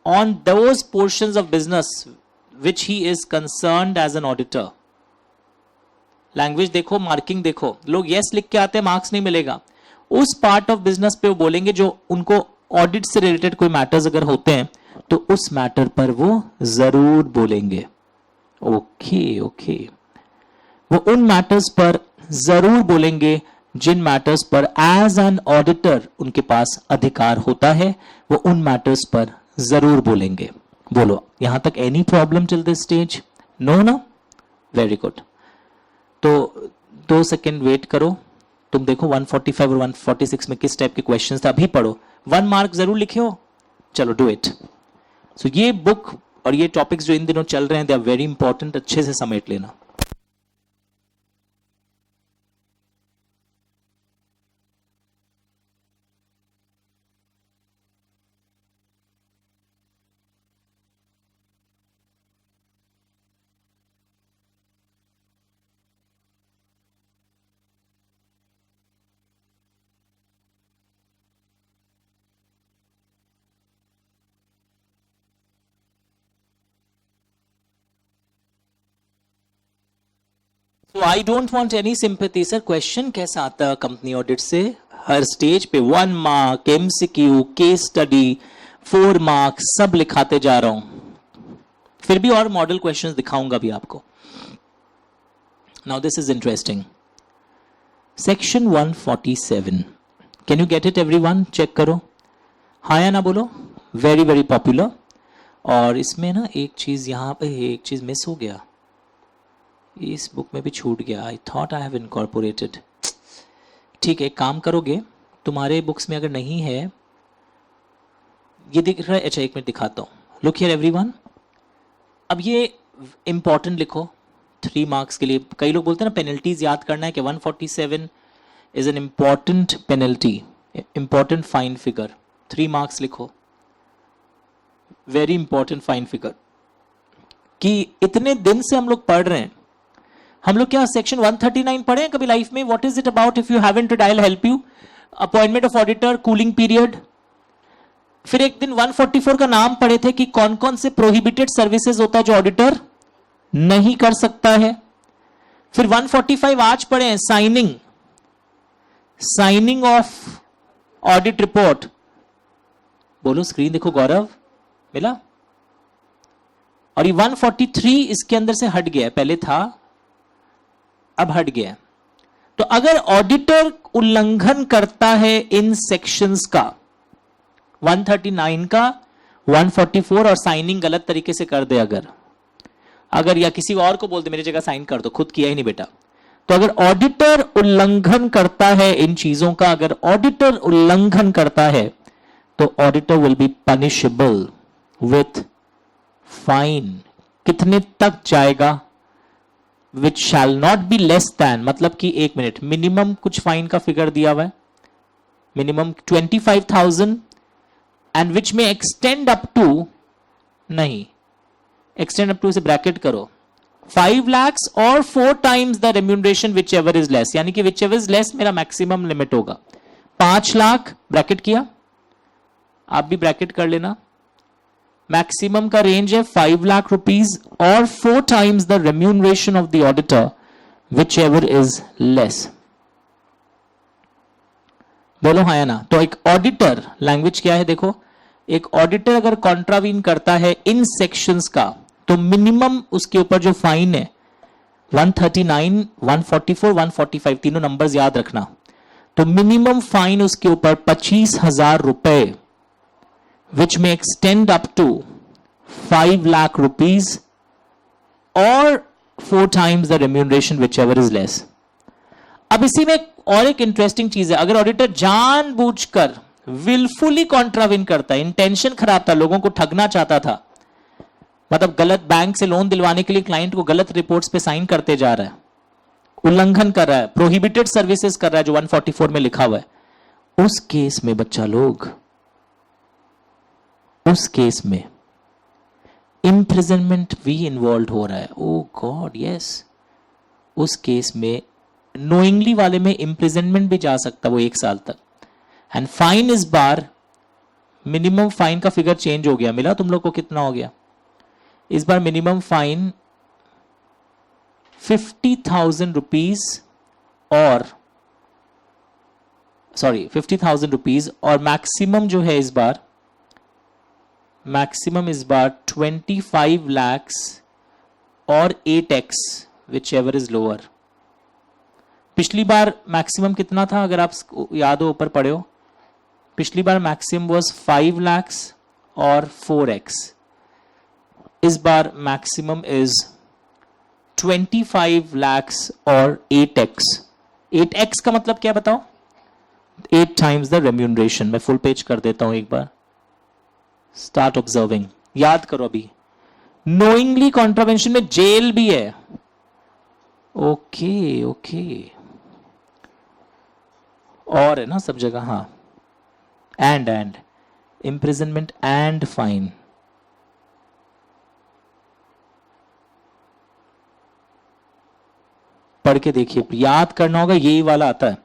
on those portions of business which he is concerned as an auditor. Language देखो, मार्किंग देखो, लोग यस लिख के आते हैं, मार्क्स नहीं मिलेगा। उस पार्ट ऑफ बिजनेस पे वो बोलेंगे जो उनको ऑडिट से रिलेटेड कोई मैटर्स अगर होते हैं तो उस मैटर पर वो जरूर बोलेंगे। ओके ओके, वो उन मैटर्स पर जरूर बोलेंगे जिन मैटर्स पर एज एन ऑडिटर उनके पास अधिकार होता है, वो उन मैटर्स पर जरूर बोलेंगे। बोलो यहां तक any problem till this stage? No ना, वेरी गुड। तो 2 सेकेंड वेट करो, तुम देखो 145 और 146 में किस टाइप के क्वेश्चंस थे, अभी पढ़ो। 1 मार्क जरूर लिखे हो, चलो डू इट। सो ये बुक और ये टॉपिक्स जो इन दिनों चल रहे हैं दे आर वेरी इंपॉर्टेंट, अच्छे से समेट लेना। So I don't want any sympathy sir। Question कैसा आता है कंपनी ऑडिट से? हर स्टेज पे 1 mark, MCQ, case study, 4 marks, सब लिखाते जा रहा हूं। फिर भी और मॉडल क्वेश्चंस दिखाऊंगा भी आपको। Now this is interesting. Section 147, can you get it everyone? Check करो, हाँ या ना बोलो। Very very popular. और इसमें ना एक चीज, यहां पे एक चीज मिस हो गया, इस बुक में भी छूट गया। I thought I have incorporated. ठीक है, एक काम करोगे, तुम्हारे बुक्स में अगर नहीं है, ये दिख रहा है, अच्छा एक मिनट दिखाता हूं। लुक हियर एवरीवन, अब ये इंपॉर्टेंट लिखो 3 मार्क्स के लिए। कई लोग बोलते हैं ना पेनल्टीज याद करना है, कि 147 is an important penalty, important fine figure. 3 marks लिखो, वेरी इंपॉर्टेंट फाइन फिगर। कि इतने दिन से हम लोग पढ़ रहे हैं, हम लोग क्या सेक्शन 139 पढ़े हैं कभी लाइफ में? What is it about? If you haven't, dial help you. Appointment of auditor, cooling period. फिर एक दिन 144 का नाम पढ़े थे कि कौन कौन से प्रोहिबिटेड सर्विसेज होता है जो ऑडिटर नहीं कर सकता है। फिर 145 आज पढ़े हैं, signing, signing off audit report. बोलो, स्क्रीन देखो गौरव, मिला? और ये 143 इसके अंदर से हट गया है, पहले था अब हट गया। तो अगर ऑडिटर उल्लंघन करता है इन सेक्शंस का, 139 का, 144 और साइनिंग गलत तरीके से कर दे अगर या किसी और को बोल दे मेरी जगह साइन कर दो, खुद किया ही नहीं बेटा, तो अगर ऑडिटर उल्लंघन करता है इन चीजों का, अगर ऑडिटर उल्लंघन करता है तो auditor will be punishable with fine. कितने तक जाएगा? Which shall not be less than, मतलब कि 1 मिनट, मिनिमम कुछ फाइन का फिगर दिया हुआ है, minimum 25,000 and which may extend up to, नहीं एक्सटेंड अप टू से ब्रैकेट करो, 5 lakhs और 4 times the remuneration whichever is less, यानी कि विच एवर इज लेस मेरा मैक्सिमम लिमिट होगा। 5 लाख ब्रैकेट किया, आप भी ब्रैकेट कर लेना। मैक्सिमम का रेंज है 5 लाख रुपीज और 4 times the remuneration of the auditor which ever is less. बोलो हाँ या ना? तो एक ऑडिटर, लैंग्वेज क्या है देखो, एक ऑडिटर अगर कॉन्ट्रावीन करता है इन सेक्शंस का, तो मिनिमम उसके ऊपर जो फाइन है 139, 144, 145, तीनों नंबर्स याद रखना, तो मिनिमम फाइन उसके ऊपर 25,000 रुपए, which may extend up to 5 lakh rupees or 4 times the remuneration whichever is less। अब इसी में और एक इंटरेस्टिंग चीज है, अगर ऑडिटर जानबूझकर विलफुली कॉन्ट्राविन करता है, इंटेंशन खराब था, लोगों को ठगना चाहता था, मतलब गलत बैंक से लोन दिलवाने के लिए क्लाइंट को गलत रिपोर्ट्स पे साइन करते जा रहा है, उल्लंघन कर रहा है, प्रोहिबिटेड सर्विसेज कर रहा है जो 144 में लिखा हुआ है, उस केस में बच्चा लोग, उस केस में इम्प्रिजनमेंट भी इन्वॉल्व हो रहा है। ओ गॉड यस, उस केस में नोइंगली वाले में इम्प्रिजनमेंट भी जा सकता है वो 1 साल तक। एंड फाइन इस बार, मिनिमम फाइन का फिगर चेंज हो गया, मिला तुम लोग को कितना हो गया इस बार? मिनिमम फाइन 50,000 रुपीज और सॉरी 50,000 रुपीज, और मैक्सिमम जो है इस बार, मैक्सिमम इस बार 25 lakhs और 8x whichever is lower. पिछली बार मैक्सिमम कितना था अगर आप याद हो, ऊपर पढ़े हो? पिछली बार मैक्सिमम वाज 5 lakhs और 4x। इस बार मैक्सिमम इज 25 lakhs और 8x। 8x का मतलब क्या बताओ? 8 times द रेम्यूनरेशन। मैं फुल पेज कर देता हूं एक बार। स्टार्ट ऑब्जर्विंग, याद करो अभी। नोइंगली कॉन्ट्रावेंशन में जेल भी है। ओके ओके, और है ना सब जगह, हाँ। And imprisonment and fine. पढ़ के देखिए, याद करना होगा, यही वाला आता है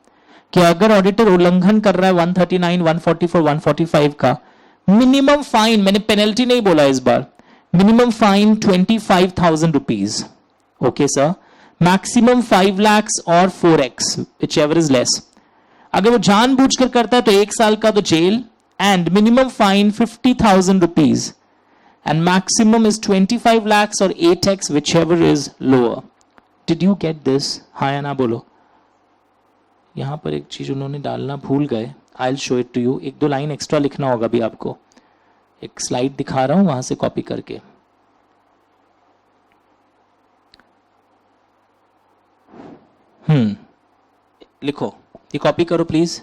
कि अगर ऑडिटर उल्लंघन कर रहा है 139, 144, 145 का, मिनिमम फाइन, मैंने पेनल्टी नहीं बोला इस बार, minimum fine 25,000 rupees. Okay sir. Maximum 5 lakhs और 4x which ever is less. अगर वो जानबूझकर करता है तो 1 साल का तो jail, and minimum fine 50,000 rupees, and maximum is 25 lakhs और 8x whichever is lower. Did you get this? हाँ या ना बोलो। यहां पर एक चीज उन्होंने डालना भूल गए, I will show it to you. 1-2 line extra लिखना होगा अभी आपको। एक स्लाइड दिखा रहा हूं, वहां से कॉपी करके। लिखो, ये कॉपी करो please.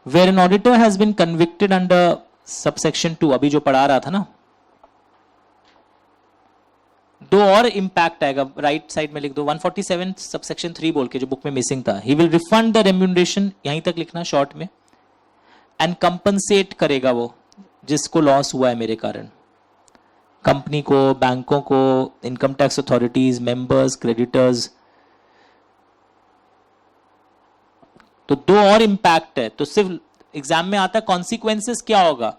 Where an auditor has been convicted under subsection 2, अभी जो पढ़ा रहा था ना, 2 और इंपैक्ट आएगा, राइट साइड में लिख दो 147 सबसेक्शन 3 बोल के, जो बुक में मिसिंग था। He will refund the remuneration, यहीं तक लिखना शॉर्ट में, एंड कंपनसेट करेगा वो जिसको लॉस हुआ है मेरे कारण। कंपनी को, बैंकों को, income tax authorities, members, creditors. तो 2 और इंपैक्ट है। तो सिर्फ एग्जाम में आता है कॉन्सिक्वेंसेस क्या होगा,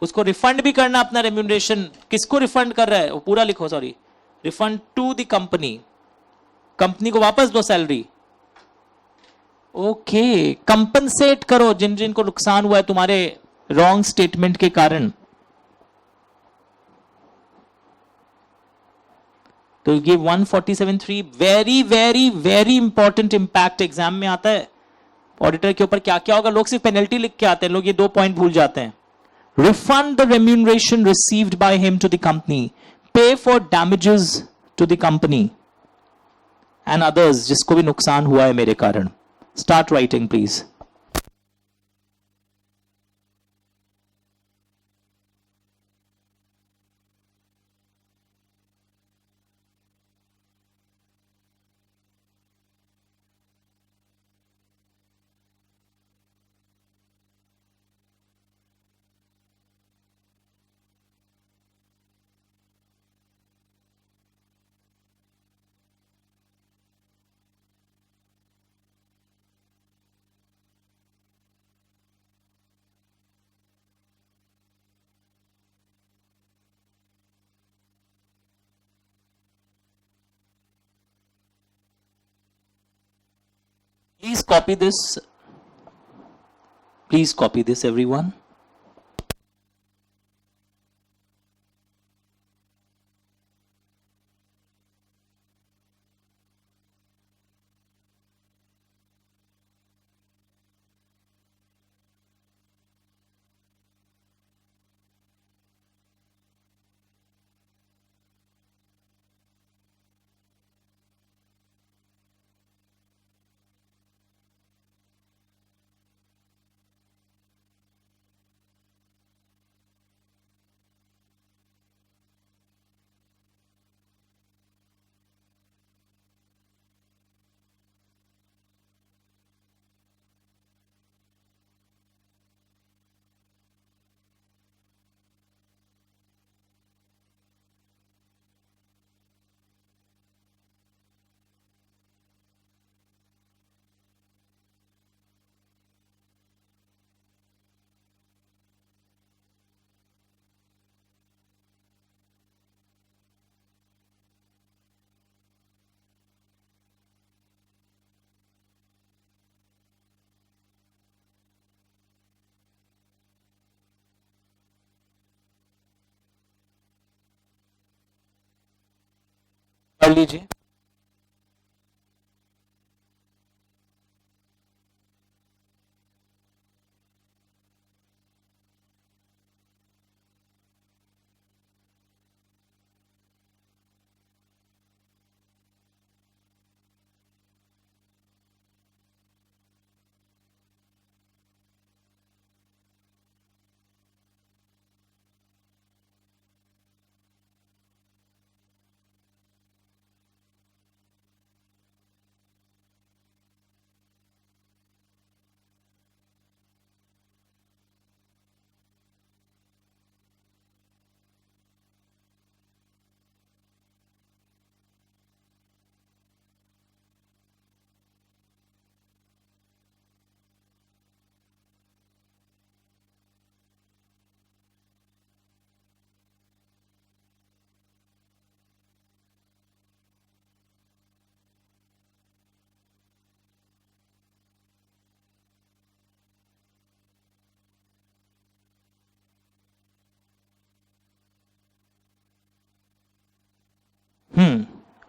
उसको रिफंड भी करना अपना रेम्यूनरेशन। किसको रिफंड कर रहा है वो पूरा लिखो, sorry, refund to the company, company को वापस दो सैलरी। ओके, कंपनसेट करो जिन जिन को नुकसान हुआ है तुम्हारे रॉन्ग स्टेटमेंट के कारण। तो ये 147(3) very very very important impact exam में आता है। ऑडिटर के ऊपर क्या क्या होगा, लोग सिर्फ पेनल्टी लिख के आते हैं, लोग ये 2 पॉइंट भूल जाते हैं। Refund the remuneration received by him to the company. Pay for damages to the company and others जिसको भी नुकसान हुआ है मेरे कारण। Start writing please. Please copy this. Please copy this everyone. सवाल लीजिए।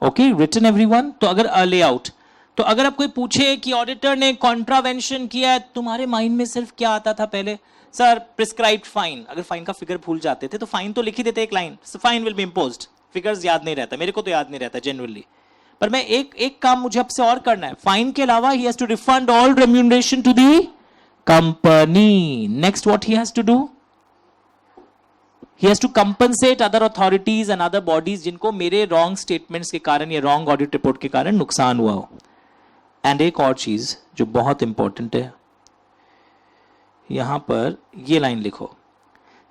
Okay, written everyone. तो अगर लेआउट, तो अगर आप कोई पूछे कि ऑडिटर ने कॉन्ट्रावेंशन किया है, तुम्हारे माइंड में सिर्फ क्या आता था पहले? Sir prescribed fine. अगर फाइन का फिगर भूल जाते थे तो फाइन तो लिख ही देते एक line, fine will be imposed. Figures याद नहीं रहता, मेरे को तो याद नहीं रहता जनरली। पर मैं एक काम मुझे आपसे और करना है, फाइन के अलावा he has to refund all remuneration to the company. Next what he has to do, he has to compensate other authorities and other bodies जिनको मेरे wrong statements के कारण या wrong audit report के कारण नुकसान हुआ हो। एंड एक और चीज जो बहुत इंपॉर्टेंट है, यहां पर ये लाइन लिखो,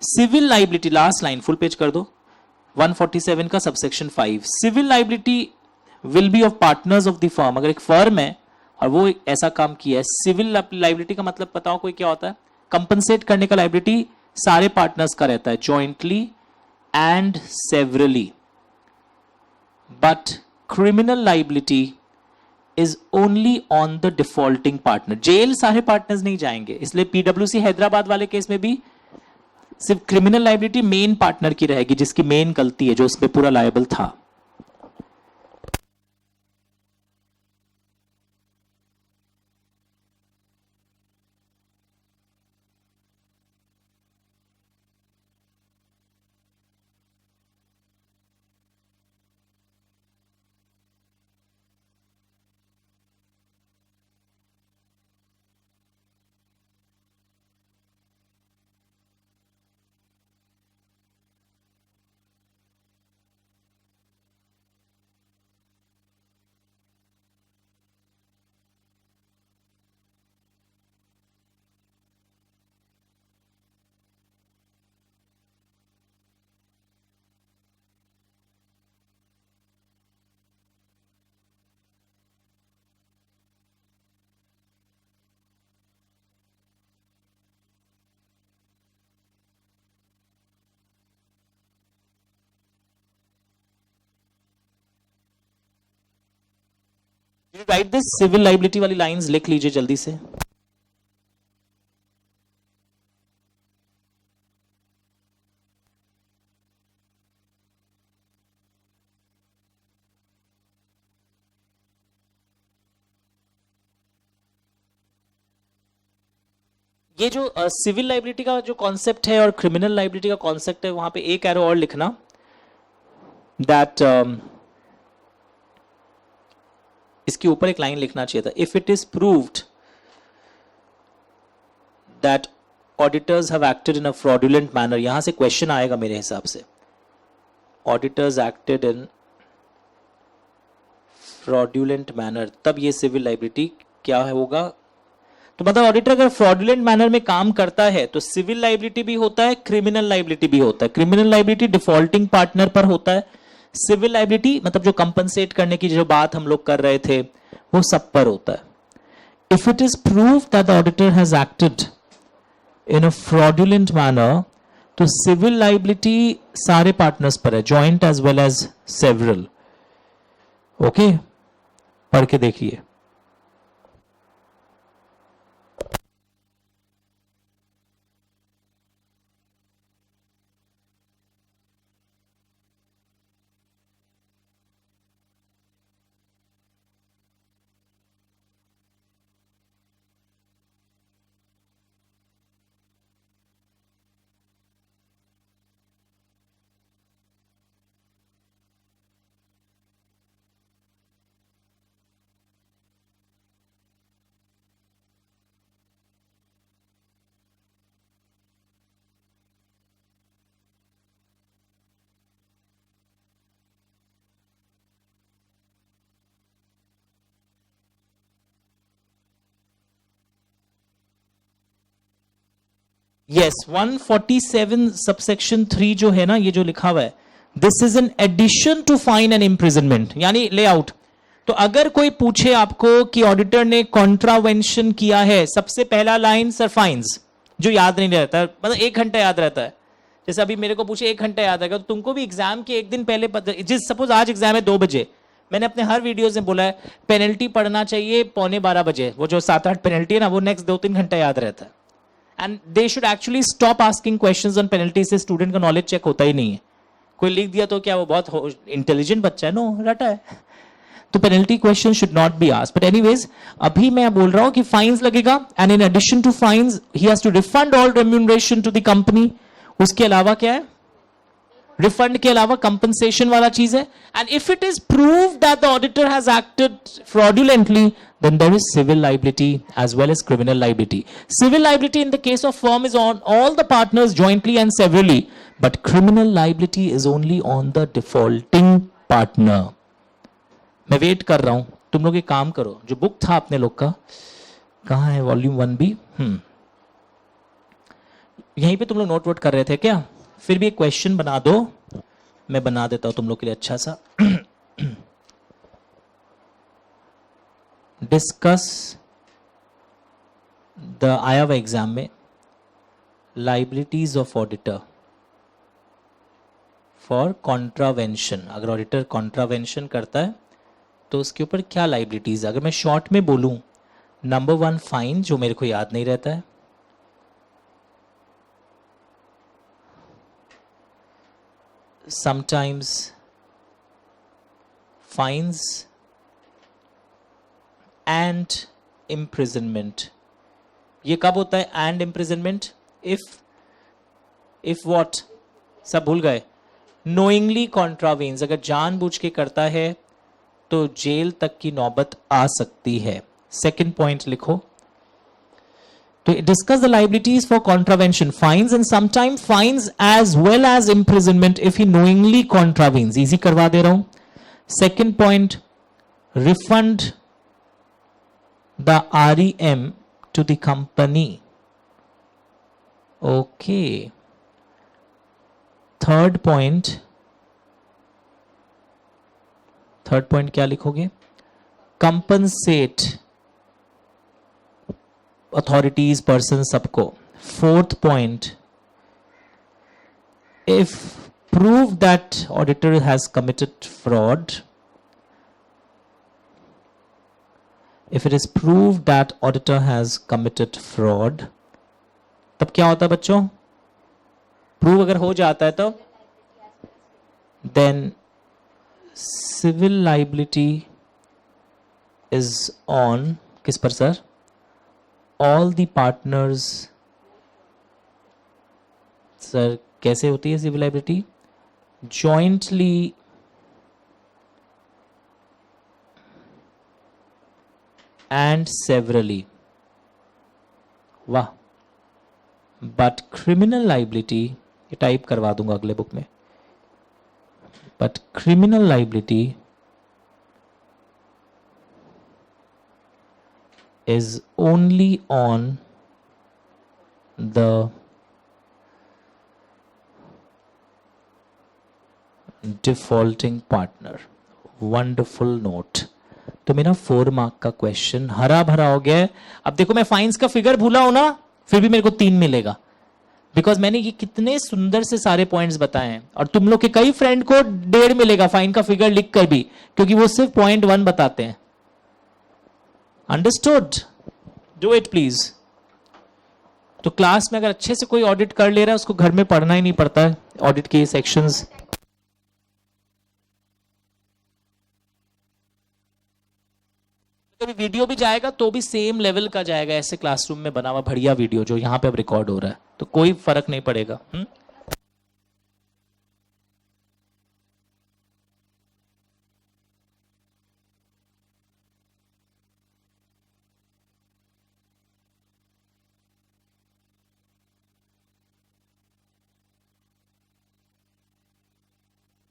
civil liability, last line full page कर दो, 147 का subsection 5, civil liability will be of partners of the firm. अगर एक फर्म है और वो ऐसा काम किया है, सिविल लाइबिलिटी का मतलब बताओ कोई क्या होता है? कंपनसेट करने का लाइबिलिटी सारे पार्टनर्स का रहता है, jointly and severally. But criminal liability is only on the defaulting partner. Jail सारे पार्टनर्स नहीं जाएंगे, इसलिए पीडब्ल्यूसी हैदराबाद वाले केस में भी सिर्फ क्रिमिनल लाइबिलिटी मेन पार्टनर की रहेगी, जिसकी मेन गलती है, जो उसमें पूरा लायबल था। राइट दिस, सिविल लाइबिलिटी वाली लाइंस लिख लीजिए जल्दी से। ये जो सिविल लाइबिलिटी का जो कॉन्सेप्ट है और क्रिमिनल लाइबिलिटी का कॉन्सेप्ट है, वहां पे एक एरो और लिखना, दैट इसके ऊपर एक लाइन लिखना चाहिए था, if it is proved that auditors have acted in a fraudulent manner. यहां से क्वेश्चन आएगा मेरे हिसाब से, auditors acted in fraudulent manner, तब ये सिविल लाइबिलिटी क्या होगा? तो मतलब ऑडिटर अगर फ्रॉडुलेंट मैनर में काम करता है तो सिविल लाइबिलिटी भी होता है, क्रिमिनल लाइबिलिटी भी होता है। क्रिमिनल लाइबिलिटी डिफॉल्टिंग पार्टनर पर होता है, सिविल लाइबिलिटी मतलब जो कंपनसेट करने की जो बात हम लोग कर रहे थे वो सब पर होता है। If it is prove that the auditor has acted in a fraudulent manner, तो सिविल लाइबिलिटी सारे पार्टनर्स पर है, joint as well as several. Okay, पढ़ के देखिए। यस 147 सबसेक्शन 3 जो है ना, ये जो लिखा हुआ है, this is an addition to fine and imprisonment, यानी लेआउट। तो अगर कोई पूछे आपको कि ऑडिटर ने कॉन्ट्रावेंशन किया है, सबसे पहला लाइन सर फाइन्स, जो याद नहीं रहता, मतलब 1 घंटा याद रहता है। जैसे अभी मेरे को पूछे 1 घंटा याद रहेगा, तो तुमको भी एग्जाम के एक दिन पहले पता, जिस सपोज आज एग्जाम है 2 बजे, मैंने अपने हर वीडियोस में बोला है पेनल्टी पढ़ना चाहिए 11:15 बजे, वो जो 7-8 पेनल्टी है ना, वो नेक्स्ट 2-3 घंटा याद रहता है। And they should actually stop asking questions on penalty, से स्टूडेंट का नॉलेज चेक होता ही नहीं है। कोई लिख दिया तो क्या वो बहुत इंटेलिजेंट बच्चा है? नो, रटा है। तो penalty question should not be asked. But anyways, अभी मैं बोल रहा हूं कि फाइन्स लगेगा, and in addition to fines he has to refund all remuneration to the company. उसके अलावा क्या है? रिफंड के अलावा कंपनसेशन वाला चीज है। And if it is proved that the auditor has acted fraudulently, then there is civil liability as well as criminal liability. Civil liability in the case of firm is on all the partners jointly and severally, but criminal liability is only on the defaulting partner. मैं wait कर रहा हूं, तुम लोग एक काम करो, जो बुक था अपने लोग का, कहां है? Volume 1B। यहीं पे तुम लोग नोट वोट कर रहे थे क्या? फिर भी एक क्वेश्चन बना दो, मैं बना देता हूं तुम लोग के लिए अच्छा सा। डिस्कस द, आया हुआ एग्जाम में, liabilities of auditor for contravention. अगर ऑडिटर कॉन्ट्रावेंशन करता है तो उसके ऊपर क्या लाइबिलिटीज। अगर मैं शॉर्ट में बोलूं, नंबर 1 फाइन, जो मेरे को याद नहीं रहता है। Sometimes fines and imprisonment. ये कब होता है एंड इम्प्रिजनमेंट? इफ व्हाट, सब भूल गए? नोइंगली कॉन्ट्रावेन्स, अगर जानबूझ के करता है तो जेल तक की नौबत आ सकती है। सेकंड पॉइंट लिखो, तो discuss the liabilities for contravention, fines and sometime fines as well as imprisonment if he knowingly contravenes. Easy करवा दे रहा हूं। Second point, refund the REM to the company. Okay. Third point क्या लिखोगे? Compensate authorities, person, सबको। Fourth point, if prove that auditor has committed fraud, if it is proved that auditor has committed fraud, तब क्या होता है बच्चों? Prove अगर हो जाता है तो then civil liability is on किस पर sir? all the partners। Sir कैसे होती है civil liability? jointly and severally। वाह। बट क्रिमिनल लाइबिलिटी, ये टाइप करवा दूंगा अगले बुक में, but criminal liability is only on the defaulting partner. Wonderful note. तो मेरा 4 मार्क का क्वेश्चन हरा भरा हो गया है। अब देखो, मैं फाइन्स का फिगर भूला हूं ना, फिर भी मेरे को 3 मिलेगा, बिकॉज मैंने ये कितने सुंदर से सारे पॉइंट्स बताए हैं। और तुम लोग के कई फ्रेंड को 1.5 मिलेगा फाइन का फिगर लिख कर भी, क्योंकि वो सिर्फ पॉइंट 1 बताते हैं। अंडरस्टूड? Do it please. तो क्लास में अगर अच्छे से कोई ऑडिट कर ले रहा है, उसको घर में पढ़ना ही नहीं पड़ता है ऑडिट के सेक्शंस। कभी वीडियो भी जाएगा तो भी सेम लेवल का जाएगा, ऐसे क्लासरूम में बना हुआ बढ़िया वीडियो जो यहां पे अब रिकॉर्ड हो रहा है, तो कोई फर्क नहीं पड़ेगा।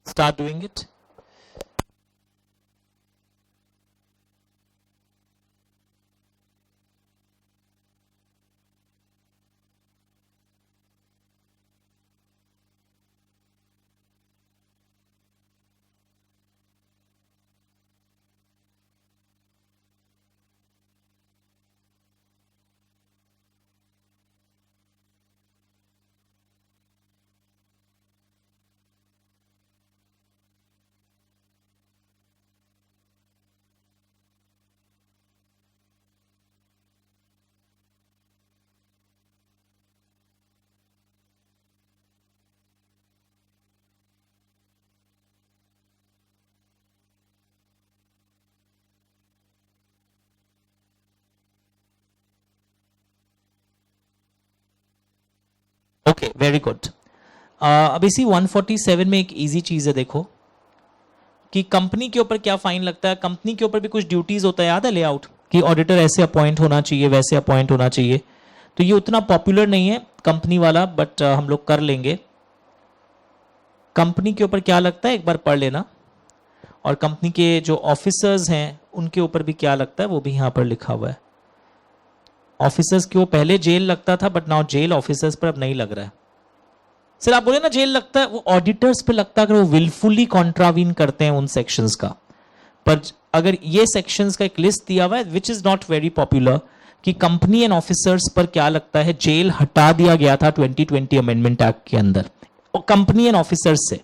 Start doing it. Okay, very good. अब इसी 147 में एक इजी चीज है, देखो कि कंपनी के ऊपर क्या फाइन लगता है। कंपनी के ऊपर भी कुछ ड्यूटीज होता है, याद है लेआउट, कि ऑडिटर ऐसे अपॉइंट होना चाहिए, वैसे अपॉइंट होना चाहिए। तो ये उतना पॉपुलर नहीं है कंपनी वाला, बट हम लोग कर लेंगे। कंपनी के ऊपर क्या लगता है एक बार पढ़ लेना, और कंपनी के जो ऑफिसर्स हैं उनके ऊपर भी क्या लगता है वो भी यहां पर लिखा हुआ है। ऑफिसर्स क्यों, पहले जेल लगता था बट नाउ जेल ऑफिसर्स पर अब नहीं लग रहा है। सर आप बोले ना जेल लगता है, वो ऑडिटर्स पे लगता है अगर वो विलफुली कॉन्ट्रावीन करते हैं उन सेक्शंस का। पर अगर ये सेक्शंस का एक लिस्ट दिया हुआ है which is not very popular, कि कंपनी एंड ऑफिसर्स पर क्या लगता है, जेल हटा दिया गया था 2020 अमेंडमेंट एक्ट के अंदर, और कंपनी एंड ऑफिसर्स से।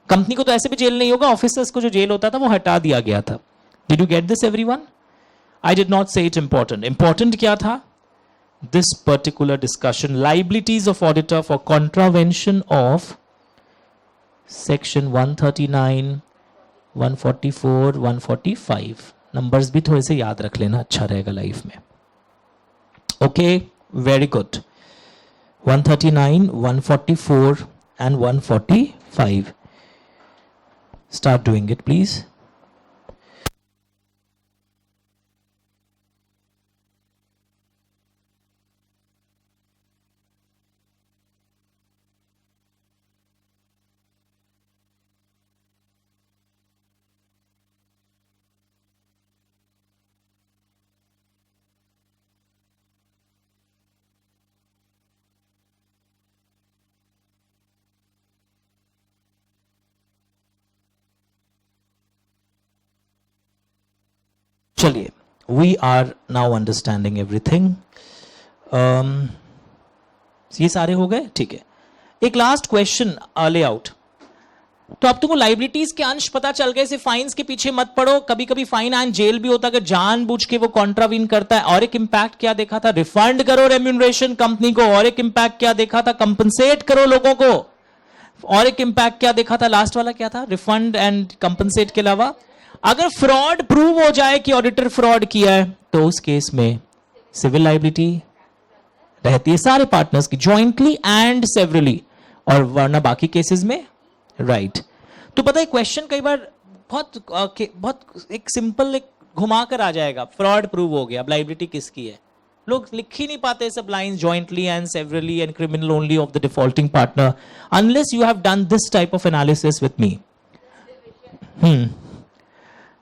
कंपनी को तो ऐसे भी जेल नहीं होगा, ऑफिसर्स को जो जेल होता था वो हटा दिया गया था। Did you get this everyone? I did not से इट इंपॉर्टेंट। इंपॉर्टेंट क्या था? this particular discussion, liabilities of auditor for contravention of section 139, 144, 145। Numbers भी थोड़े से याद रख लेना, अच्छा रहेगा लाइफ में। Okay, very good. 139, 144 and 145। start doing it please। चलिए, we are now understanding everything. ये सारे हो गए, ठीक है। एक लास्ट क्वेश्चन, लेआउट। तो अब तुमको लाइबिलिटीज के अंश पता चल गए, सिर्फ फाइन्स के पीछे मत पड़ो। कभी कभी फाइन एंड जेल भी होता है अगर जानबूझ के वो कॉन्ट्रावीन करता है। और एक इंपैक्ट क्या देखा था, रिफंड करो रेम्यूनरेशन कंपनी को। और एक इंपैक्ट क्या देखा था, कंपनसेट करो लोगों को। और एक इंपैक्ट क्या देखा था, लास्ट वाला क्या था, रिफंड एंड कंपनसेट के अलावा अगर फ्रॉड प्रूव हो जाए कि ऑडिटर फ्रॉड किया है तो उस केस में सिविल लाइबिलिटी रहती है सारे पार्टनर्स की, जॉइंटली एंड सेवरली, और वरना बाकी केसेस में राइट। तो पता है क्वेश्चन कई बार बहुत एक सिंपल एक घुमा कर आ जाएगा, फ्रॉड प्रूव हो गया, अब लाइबिलिटी किसकी है। लोग लिख ही नहीं पाते सब lines, jointly and severally and criminal only of the defaulting partner, unless you have done this type of analysis with me.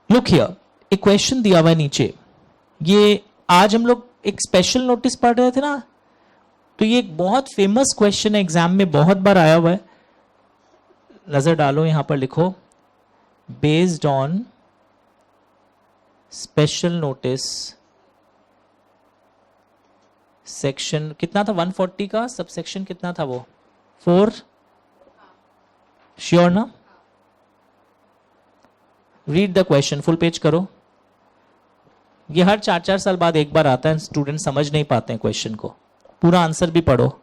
Look here, एक क्वेश्चन दिया हुआ है नीचे। ये आज हम लोग एक स्पेशल नोटिस पढ़ रहे थे ना, तो ये एक बहुत फेमस क्वेश्चन है, एग्जाम में बहुत बार आया हुआ है। नजर डालो, यहां पर लिखो, based on special notice section कितना था 140 का, सब सेक्शन कितना था वो 4, श्योर ना? Read the question, full page करो। ये हर 4-4 साल बाद एक बार आता है, स्टूडेंट समझ नहीं पाते हैं क्वेश्चन को। पूरा आंसर भी पढ़ो।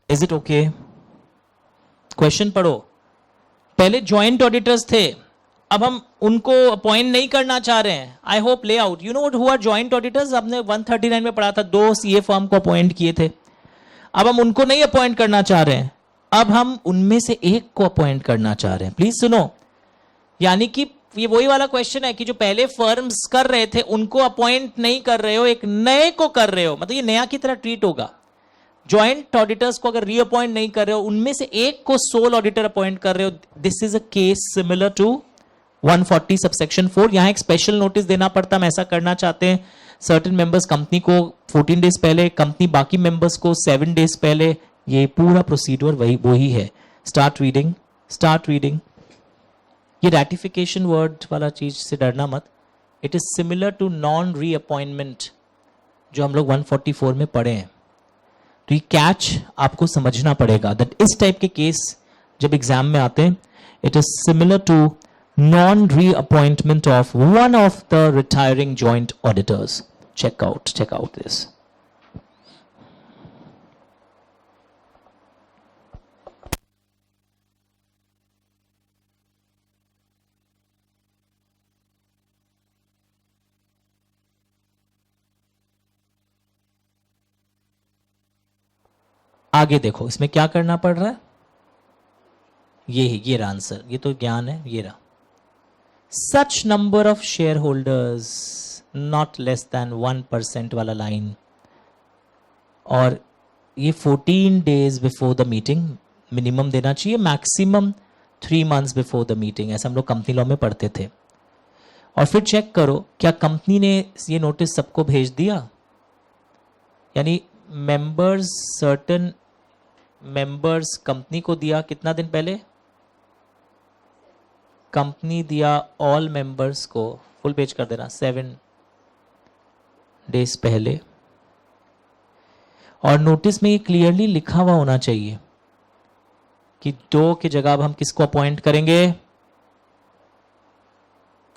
Is it okay? क्वेश्चन पढ़ो। पहले ज्वाइंट ऑडिटर्स थे, अब हम उनको अपॉइंट नहीं करना चाह रहे हैं। I hope lay out you know what who are joint auditors. हमने 139 में पढ़ा था, 2 सीए फर्म को अपॉइंट किए थे। अब हम उनको नहीं अपॉइंट करना चाह रहे हैं, अब हम उनमें से एक को अपॉइंट करना चाह रहे हैं। प्लीज सुनो, यानी कि ये वही वाला क्वेश्चन है कि जो पहले फर्म्स कर रहे थे उनको अपॉइंट नहीं कर रहे हो, एक नए को कर रहे हो, मतलब ये नया की तरह ट्रीट होगा। ज्वाइंट ऑडिटर्स को अगर रीअपॉइंट नहीं कर रहे हो, उनमें से एक को सोल ऑडिटर अपॉइंट कर रहे हो, this is a case similar to 140 subsection 4. यहां एक स्पेशल नोटिस देना पड़ता, हम ऐसा करना चाहते हैं. सर्टेन मेंबर्स कंपनी को 14 डेज पहले, कंपनी बाकी मेंबर्स को 7 डेज पहले. ये पूरा प्रोसीड्यूर वही है. Start reading. ये रैटिफिकेशन वर्ड वाला चीज से डरना मत. It is similar to non reappointment जो हम लोग 144 में पढ़े हैं. तो ये कैच आपको समझना पड़ेगा दैट इस टाइप के केस जब एग्जाम में आते हैं, it is similar to non reappointment of one of the retiring joint auditors. check out this. आगे देखो इसमें क्या करना पड़ रहा है. ये रहा आंसर. ये तो ज्ञान है. ये रहा. सच number of share holders not less than 1% वाला लाइन. और ये 14 days before the meeting minimum देना चाहिए, maximum 3 months before the meeting. ऐसा हम लोग कंपनी लॉ में पढ़ते थे. और फिर चेक करो क्या कंपनी ने ये नोटिस सबको भेज दिया. यानी मेंबर्स, सर्टन मेंबर्स कंपनी को दिया कितना दिन पहले. कंपनी दिया ऑल मेंबर्स को, फुल पेज कर देना, 7 डेज पहले. और नोटिस में ये क्लियरली लिखा हुआ होना चाहिए कि 2 की जगह अब हम किसको अपॉइंट करेंगे.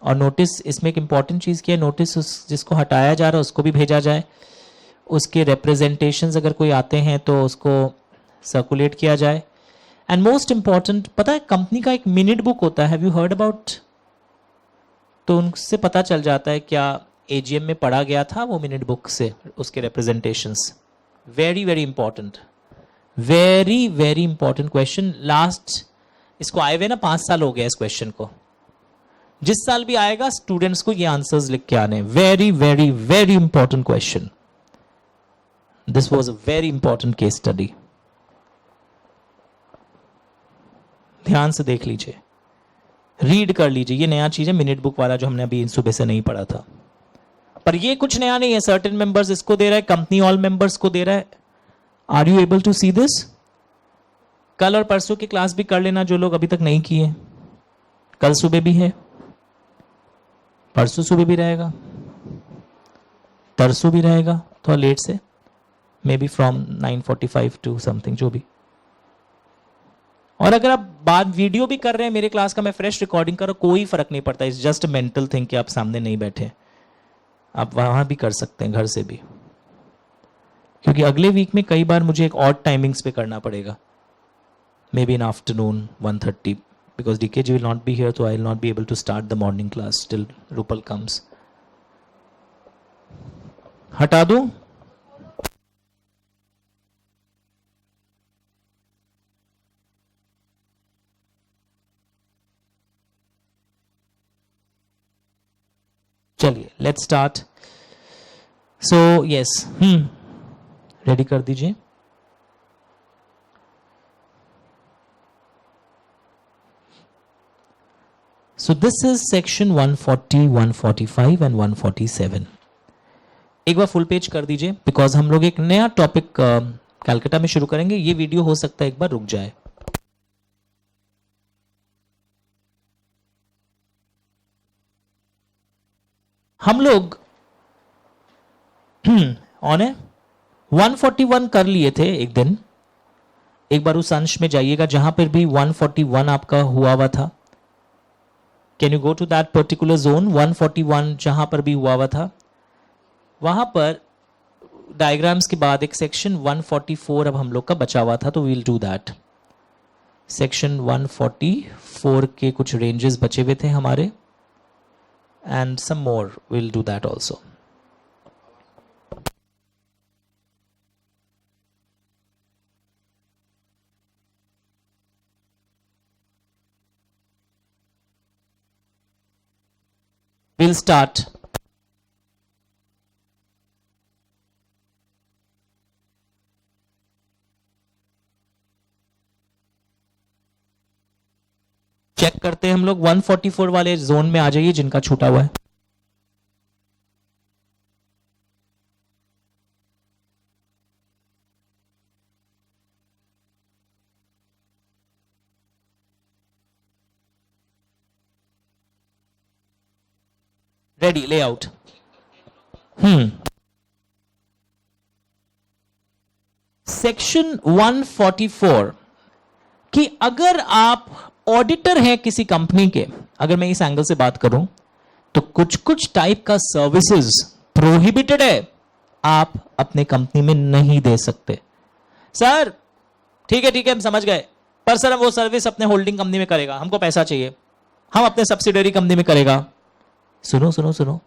और नोटिस इसमें एक इंपॉर्टेंट चीज क्या है, नोटिस जिसको हटाया जा रहा है उसको भी भेजा जाए. उसके रिप्रेजेंटेशंस अगर कोई आते हैं तो उसको सर्कुलेट किया जाए. एंड मोस्ट इंपॉर्टेंट, पता है कंपनी का एक मिनट बुक होता है, हैव यू हर्ड अबाउट. तो उनसे पता चल जाता है क्या एजीएम में पढ़ा गया था वो मिनट बुक से, उसके representations. Very very important, very very important question. Last इसको आए हुए ना 5 साल हो गया इस क्वेश्चन को. जिस साल भी आएगा स्टूडेंट्स को ये आंसर्स लिख के आने. Very very very important question. This was a very important case study. ध्यान से देख लीजिए, रीड कर लीजिए. ये नया चीज है मिनट बुक वाला जो हमने अभी सुबह से नहीं पढ़ा था. पर ये कुछ नया नहीं है. सर्टेन मेंबर्स इसको दे रहा है, कंपनी ऑल मेंबर्स को दे रहा है. Are you able to see this. कल और परसों की क्लास भी कर लेना जो लोग अभी तक नहीं किए. कल सुबह भी है, परसों सुबह भी रहेगा, तरसों भी रहेगा, थोड़ा लेट से, maybe from 9:45 to something जो भी. और अगर आप बाद वीडियो भी कर रहे हैं मेरे क्लास का, मैं फ्रेश रिकॉर्डिंग कर रहा हूं, कोई फर्क नहीं पड़ता. इट्स जस्ट मेंटल थिंग कि आप सामने नहीं बैठे. आप वहां भी कर सकते हैं, घर से भी. क्योंकि अगले वीक में कई बार मुझे एक ऑड टाइमिंग्स पे करना पड़ेगा. May be in afternoon 1:30 because DKG will not be here, so I will not be able to start the morning class till Rupal comes. हटा दूं? चलिए let's start. So yes, ready कर दीजिए. So this is section 140, 145 and 147. एक बार full page कर दीजिए because हम लोग एक नया टॉपिक कैलकाटा में शुरू करेंगे. ये वीडियो हो सकता है एक बार रुक जाए. हम लोग ऑन है 141 कर लिए थे एक दिन. एक बार उस अंश में जाइएगा जहां पर भी 141 आपका हुआ था. Can you go to that particular zone 141 जहां पर भी हुआ था. वहां पर डायग्राम्स के बाद एक सेक्शन 144 अब हम लोग का बचा हुआ था, तो वील डू दैट. सेक्शन 144 के कुछ रेंजेस बचे हुए थे हमारे, and some more will do that also. We'll start. चेक करते हैं हम लोग 144 वाले जोन में आ जाइए जिनका छूटा हुआ है। Ready layout. सेक्शन 144 कि अगर आप ऑडिटर हैं किसी कंपनी के, अगर मैं इस एंगल से बात करूं तो कुछ कुछ टाइप का सर्विसेज प्रोहिबिटेड है, आप अपने कंपनी में नहीं दे सकते। सर ठीक है हम समझ गए, पर सर वो सर्विस अपने होल्डिंग कंपनी में करेगा, हमको पैसा चाहिए, हम अपने सब्सिडरी कंपनी में करेगा। सुनो सुनो सुनो,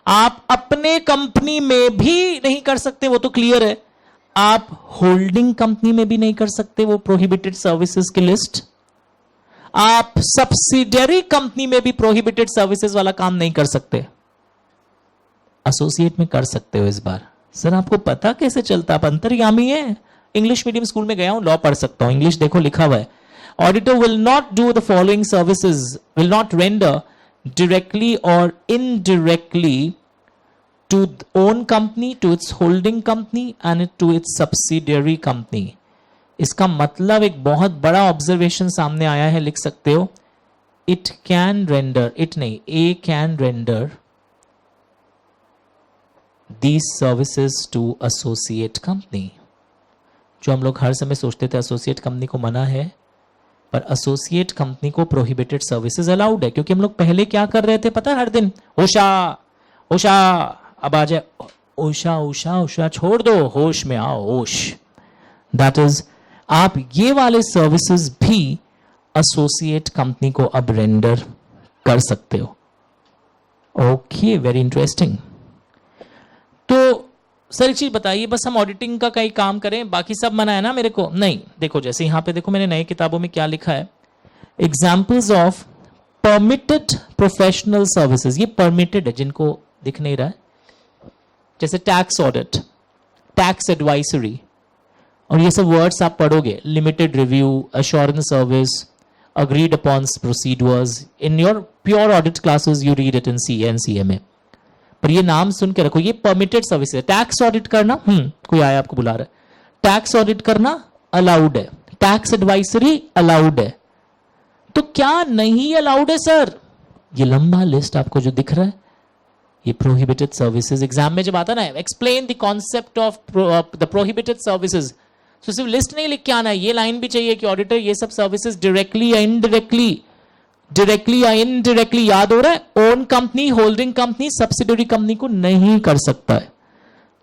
आप अपने कंपनी में भी नहीं कर सकते, वो तो क्लियर है। आप होल्डिंग कंपनी में भी नहीं कर सकते, वो प्रोहिबिटेड सर्विसेज की लिस्ट। आप सब्सिडियरी कंपनी में भी प्रोहिबिटेड सर्विसेज वाला काम नहीं कर सकते, एसोसिएट में कर सकते हो। इस बार सर आपको पता कैसे चलता, आप अंतर्यामी है। इंग्लिश मीडियम स्कूल में गया हूं, लॉ पढ़ सकता हूं, इंग्लिश देखो लिखा हुआ है। Auditor will not do the following services, will not render directly or indirectly to own company, to its holding company and to its subsidiary company। इसका मतलब एक बहुत बड़ा ऑब्जर्वेशन सामने आया है, लिख सकते हो। इट कैन रेंडर, इट नहीं, a can render these services to associate company। जो हम लोग हर समय सोचते थे एसोसिएट कंपनी को मना है, पर एसोसिएट कंपनी को प्रोहिबिटेड सर्विसेज अलाउड है। क्योंकि हम लोग पहले क्या कर रहे थे पता है, हर दिन उषा उषा, अब आ जाए उषा उषा उषा, छोड़ दो, होश में आओ, होश। दैट इज, आप ये वाले सर्विसेज भी एसोसिएट कंपनी को अब रेंडर कर सकते हो। Okay, very interesting. तो सर एक चीज बताइए, बस हम ऑडिटिंग का कई काम करें, बाकी सब मना है ना मेरे को? नहीं, देखो जैसे यहां पे देखो मैंने नई किताबों में क्या लिखा है, examples of permitted professional services. ये परमिटेड है जिनको दिख नहीं रहा है, जैसे टैक्स ऑडिट, टैक्स एडवाइजरी, और ये सब वर्ड्स आप पढ़ोगे, limited review, assurance service, agreed upon procedures. In your pure audit classes you read it in CA and CMA, पर ये नाम सुन के रखो, ये परमिटेड सर्विस है। टैक्स ऑडिट करना, कोई आया आपको बुला रहा है, टैक्स ऑडिट करना अलाउड है, टैक्स एडवाइजरी अलाउड है। तो क्या नहीं अलाउड है सर? ये लंबा लिस्ट आपको जो दिख रहा है, ये प्रोहिबिटेड सर्विसेज। एग्जाम में जब आता ना, explain the concept of the prohibited services, तो सिर्फ लिस्ट नहीं लिख के आना है, ये लाइन भी चाहिए कि ऑडिटर ये सब सर्विसेज डायरेक्टली या इनडायरेक्टली, डायरेक्टली या इनडायरेक्टली, याद हो रहा है, own company, holding company, subsidiary company को नहीं कर सकता है।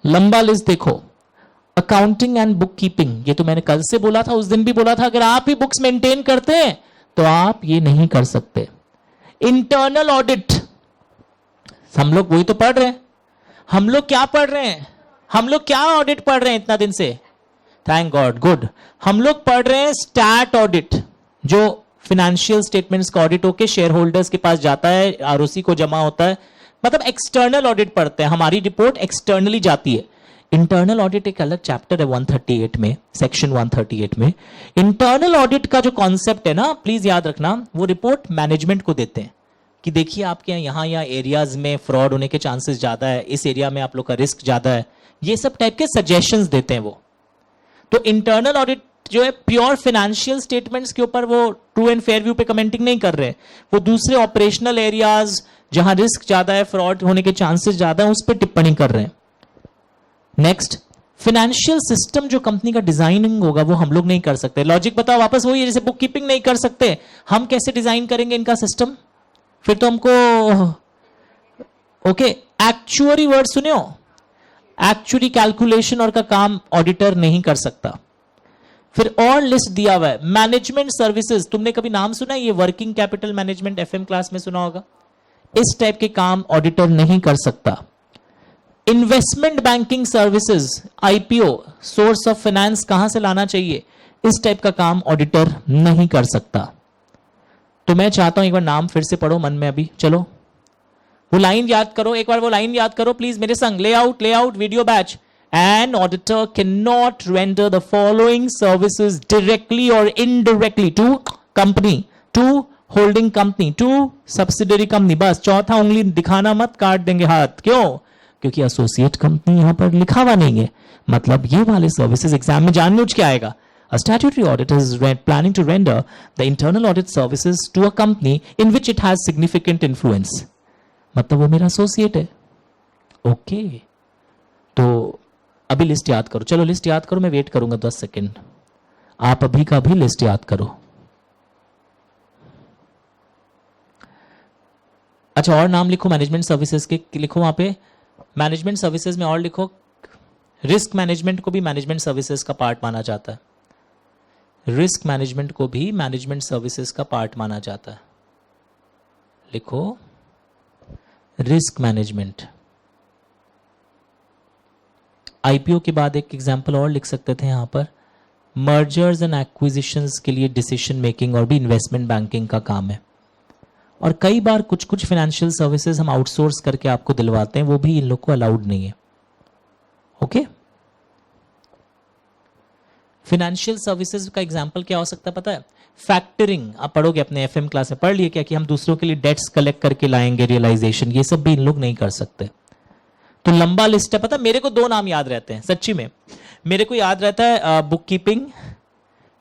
लंबा लिस्ट देखो। अकाउंटिंग एंड बुक कीपिंग, ये तो मैंने कल से बोला था, उस दिन भी बोला था, अगर आप ही बुक्स मेंटेन करते हैं तो आप ये नहीं कर सकते। इंटरनल ऑडिट, हम लोग वही तो पढ़ रहे हैं। हम लोग क्या पढ़ रहे हैं? हम लोग क्या ऑडिट पढ़ रहे हैं इतना दिन से? Thank God, good. हम लोग पढ़ रहे हैं स्टैट ऑडिट, जो फाइनेंशियल स्टेटमेंट्स का ऑडिट होके शेयर होल्डर्स के पास जाता है, आरओसी को जमा होता है, मतलब एक्सटर्नल ऑडिट पढ़ते हैं, हमारी रिपोर्ट एक्सटर्नली जाती है। इंटरनल ऑडिट एक अलग चैप्टर है 138 में, सेक्शन 138 में। इंटरनल ऑडिट का जो कॉन्सेप्ट है ना, प्लीज याद रखना, वो रिपोर्ट मैनेजमेंट को देते हैं कि देखिए आपके यहाँ एरियाज में फ्रॉड होने के चांसेस ज्यादा है, इस एरिया में आप लोग का रिस्क ज्यादा है, ये सब टाइप के सजेशंस देते हैं वो। तो इंटरनल ऑडिट जो है प्योर फाइनेंशियल स्टेटमेंट्स के ऊपर वो ट्रू एंड फेयर व्यू पे कमेंटिंग नहीं कर रहे, वो दूसरे ऑपरेशनल एरियाज जहां रिस्क ज्यादा है, फ्रॉड होने के चांसेस ज्यादा है, उस पर टिप्पणी कर रहे हैं। नेक्स्ट, फाइनेंशियल सिस्टम जो कंपनी का डिजाइनिंग होगा वो हम लोग नहीं कर सकते। लॉजिक बताओ वापस वही है, जैसे बुक कीपिंग नहीं कर सकते, हम कैसे डिजाइन करेंगे इनका सिस्टम? फिर तो हमको ओके, एक्चुअरी वर्ड सुनियो, एक्चुअरी कैलकुलेशन और का काम ऑडिटर नहीं कर सकता। फिर और लिस्ट दिया हुआ है, मैनेजमेंट सर्विसेज, तुमने कभी नाम सुना है ये working capital management, FM class में सुना होगा, इस टाइप के काम ऑडिटर नहीं कर सकता। Investment banking services, IPO, source of finance कहां से लाना चाहिए, इस टाइप का काम ऑडिटर नहीं कर सकता। तो मैं चाहता हूं एक बार नाम फिर से पढ़ो मन में, अभी चलो वो लाइन याद करो, एक बार वो लाइन याद करो प्लीज मेरे संग। Layout video batch. An auditor cannot render the following services directly or indirectly to company, to holding company, 2 subsidiary company, बस चौथा उंगली दिखाना मत, काट देंगे हाथ। क्यों? क्योंकि एसोसिएट कंपनी यहां पर लिखा हुआ नहीं है। मतलब ये वाले सर्विसेज एग्जाम में जानबूझ के आएगा। A statutory auditor is planning to render the internal audit services to a company in which it has significant influence. मतलब वो मेरा एसोसिएट है। ओके, तो अभी लिस्ट याद करो। चलो लिस्ट याद करो, मैं वेट करूंगा 10 सेकेंड। आप अभी का भी लिस्ट याद करो। अच्छा, और नाम लिखो मैनेजमेंट सर्विसेज के, लिखो वहां पे मैनेजमेंट सर्विसेज में, और लिखो रिस्क मैनेजमेंट को भी मैनेजमेंट सर्विसेज का पार्ट माना जाता है। रिस्क मैनेजमेंट को भी मैनेजमेंट सर्विसेज का पार्ट माना जाता है। लिखो रिस्क मैनेजमेंट। आईपीओ के बाद एक एग्जांपल और लिख सकते थे यहां पर, मर्जर्स एंड एक्विजिशंस के लिए डिसीजन मेकिंग और भी इन्वेस्टमेंट बैंकिंग का काम है। और कई बार कुछ कुछ फाइनेंशियल सर्विसेज हम आउटसोर्स करके आपको दिलवाते हैं, वो भी इन लोग को अलाउड नहीं है। ओके, फाइनेंशियल सर्विसेज का एग्जांपल क्या हो सकता है पता है? फैक्टरिंग, आप पढ़ोगे अपने एफएम क्लास में, पढ़ लिए क्या कि हम दूसरों के लिए डेट्स कलेक्ट करके लाएंगे, रियलाइजेशन, ये सब भी इन लोग नहीं कर सकते। तो लंबा लिस्ट है। पता, मेरे को 2 नाम याद रहते हैं सच्ची में। मेरे को याद रहता है बुक कीपिंग,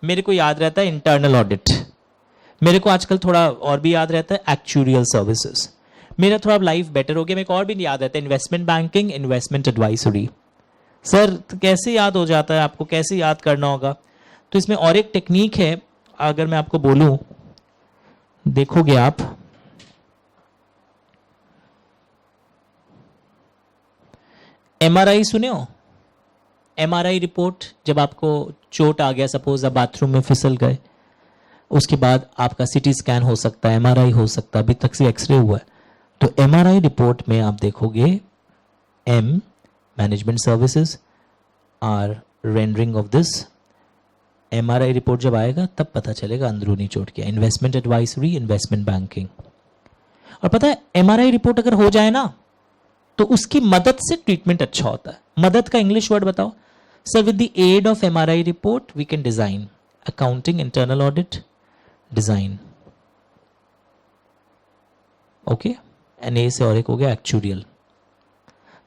मेरे को याद रहता है इंटरनल ऑडिट, मेरे को आजकल थोड़ा और भी याद रहता है एक्चुरियल सर्विसेज। मेरा थोड़ा लाइफ बेटर हो गया, मेरे को और भी याद रहता है investment banking, investment advisory. Sir तो कैसे याद हो जाता है आपको, कैसे याद करना होगा? तो इसमें और एक टेक्निक है, अगर मैं आपको बोलूं, देखोगे आप, एमआरआई सुने हो? एमआरआई रिपोर्ट, जब आपको चोट आ गया, सपोज आप बाथरूम में फिसल गए, उसके बाद आपका सीटी स्कैन हो सकता है, एमआरआई हो सकता है, अभी तक से एक्सरे हुआ है। तो एमआरआई रिपोर्ट में आप देखोगे M management services, are rendering of this. MRI report जब आएगा तब पता चलेगा अंदरूनी चोट क्या। Investment advisory, investment banking. और पता है एमआरआई रिपोर्ट अगर हो जाए ना, तो उसकी मदद से ट्रीटमेंट अच्छा होता है। मदद का इंग्लिश वर्ड बताओ sir. With the aid of MRI report we can design accounting, internal audit, design. Okay, and a से और एक हो गया एक्चुरियल।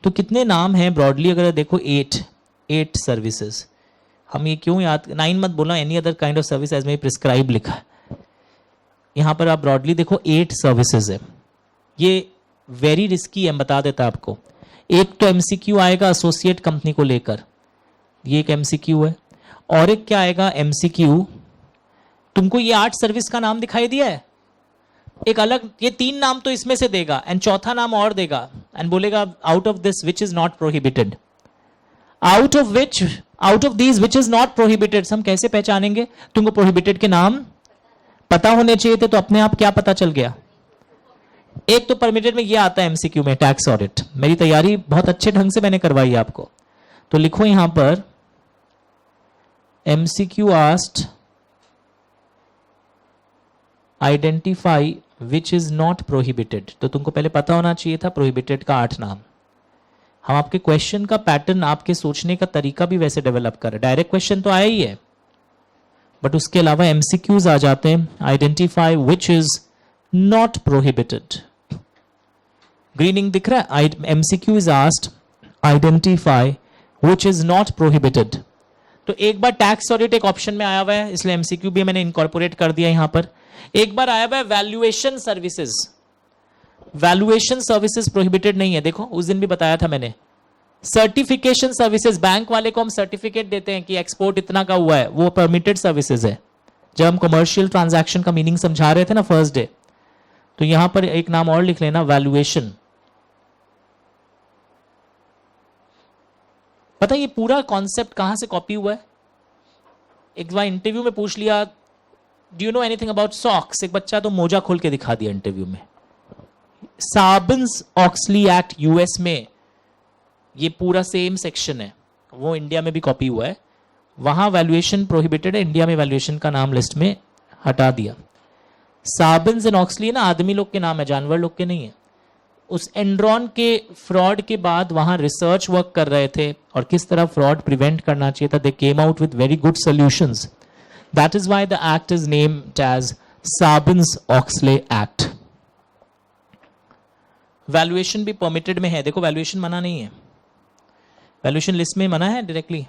तो कितने नाम हैं ब्रॉडली, अगर देखो 8 सर्विसेज। हम ये क्यों याद, 9 मत बोलना, any other kind of service as में प्रिस्क्राइब लिखा है यहां पर। आप ब्रॉडली देखो 8 सर्विसेज है। ये वेरी रिस्की है, बता देता आपको। एक तो एमसीक्यू आएगा एसोसिएट कंपनी को लेकर, ये एक एमसीक्यू है। और एक क्या आएगा एमसीक्यू, तुमको ये 8 सर्विस का नाम दिखाई दिया है, एक अलग, ये 3 नाम तो इसमें से देगा, एंड चौथा नाम और देगा, एंड बोलेगा out of this which is not prohibited, out of these which is not prohibited. हम कैसे पहचानेंगे? तुमको प्रोहिबिटेड के नाम पता होने चाहिए थे, तो अपने आप क्या पता चल गया? एक तो परमिटेड में ये आता है एमसीक्यू में, टैक्स ऑडिट। मेरी तैयारी बहुत अच्छे ढंग से मैंने करवाई आपको। तो लिखो यहां पर MCQ asked identify which is not prohibited. तो तुमको पहले पता होना चाहिए था प्रोहिबिटेड का 8 नाम। हम आपके क्वेश्चन का पैटर्न, आपके सोचने का तरीका भी वैसे डेवलप कर रहे। डायरेक्ट क्वेश्चन तो आया ही है, बट उसके अलावा एमसीक्यूज आ जाते हैं। Identify which is not prohibited, grinning दिख रहा है। MCQ is asked identify which is not prohibited. तो एक बार टैक्स ऑडिट एक ऑप्शन में आया हुआ है, इसलिए एमसीक्यू भी मैंने इनकॉर्पोरेट कर दिया यहां पर। एक बार आया हुआ है valuation services. Valuation services prohibited नहीं है, देखो उस दिन भी बताया था मैंने। सर्टिफिकेशन सर्विसेज, बैंक वाले को हम सर्टिफिकेट देते हैं कि एक्सपोर्ट इतना का हुआ है, वो परमिटेड सर्विसेज है। जब हम कमर्शियल ट्रांजैक्शन का मीनिंग समझा रहे थे ना फर्स्ट डे, तो यहां पर एक नाम और लिख लेना, वैल्यूएशन। पता है ये पूरा कॉन्सेप्ट कहां से कॉपी हुआ है? एक बार इंटरव्यू में पूछ लिया, do you know anything about socks? एक बच्चा तो मोजा खोल के दिखा दिया इंटरव्यू में। सार्बन्स ऑक्सली एक्ट यूएस में ये पूरा सेम सेक्शन है, वो इंडिया में भी कॉपी हुआ है। वहां वैल्यूएशन प्रोहिबिटेड है, इंडिया में वैल्यूएशन का नाम लिस्ट में हटा दिया। सार्बन्स एंड ऑक्सली ना आदमी लोग के नाम है, जानवर लोग के नहीं है। उस एनरॉन के फ्रॉड के बाद वहां रिसर्च वर्क कर रहे थे और किस तरह फ्रॉड प्रिवेंट करना चाहिए था। They came out with very good solutions. That is why the act is named as Sarbanes Oxley act. Valuation भी परमिटेड में है, देखो वैल्यूएशन मना नहीं है, वैल्यूएशन लिस्ट में मना है डायरेक्टली।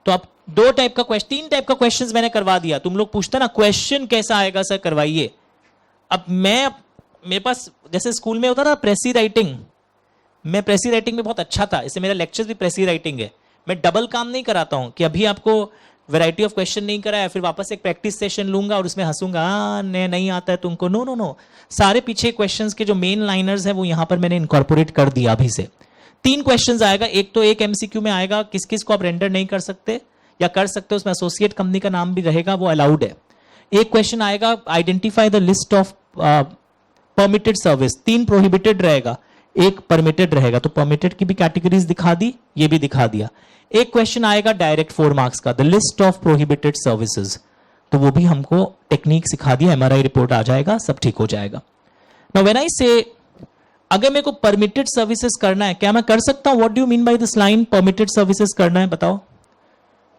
तो आप दो टाइप का क्वेश्चन, तीन टाइप का क्वेश्चंस मैंने करवा दिया। तुम लोग पूछते ना क्वेश्चन कैसा आएगा सर, करवाइए। अब मेरे पास जैसे स्कूल में होता था प्रेसी राइटिंग, मैं प्रेसी राइटिंग में बहुत अच्छा था, इससे मेरा लेक्चर्स भी प्रेसी राइटिंग है। मैं डबल काम नहीं कराता हूं कि अभी आपको वैरायटी ऑफ क्वेश्चन नहीं कराया फिर वापस एक प्रैक्टिस सेशन लूंगा और उसमें हंसूंगा, हाँ नहीं आता है तुमको। नो नो नो, सारे पीछे क्वेश्चंस के जो मेन लाइनर्स हैं वो यहां पर मैंने इनकॉर्पोरेट कर दिया अभी से। तीन क्वेश्चंस आएगा, एक तो एक एमसीक्यू में आएगा किस किस को आप रेंडर नहीं कर सकते या कर सकते हो, उसमें एसोसिएट कंपनी का नाम भी रहेगा, वो अलाउड है। एक क्वेश्चन आएगा identify the list of permitted service, तीन प्रोहिबिटेड रहेगा, एक परमिटेड रहेगा, तो परमिटेड की भी कैटेगरीज दिखा दी, ये भी दिखा दिया। एक क्वेश्चन आएगा डायरेक्ट 4 मार्क्स का, the list of prohibited services, तो वो भी हमको टेक्निक सिखा दिया, एमआरआई रिपोर्ट आ जाएगा, सब ठीक हो जाएगा। नाउ व्हेन आई से अगर मेरे को परमिटेड सर्विसेज करना है, क्या मैं कर सकता हूं? What do you mean by this line, permitted services करना है? बताओ,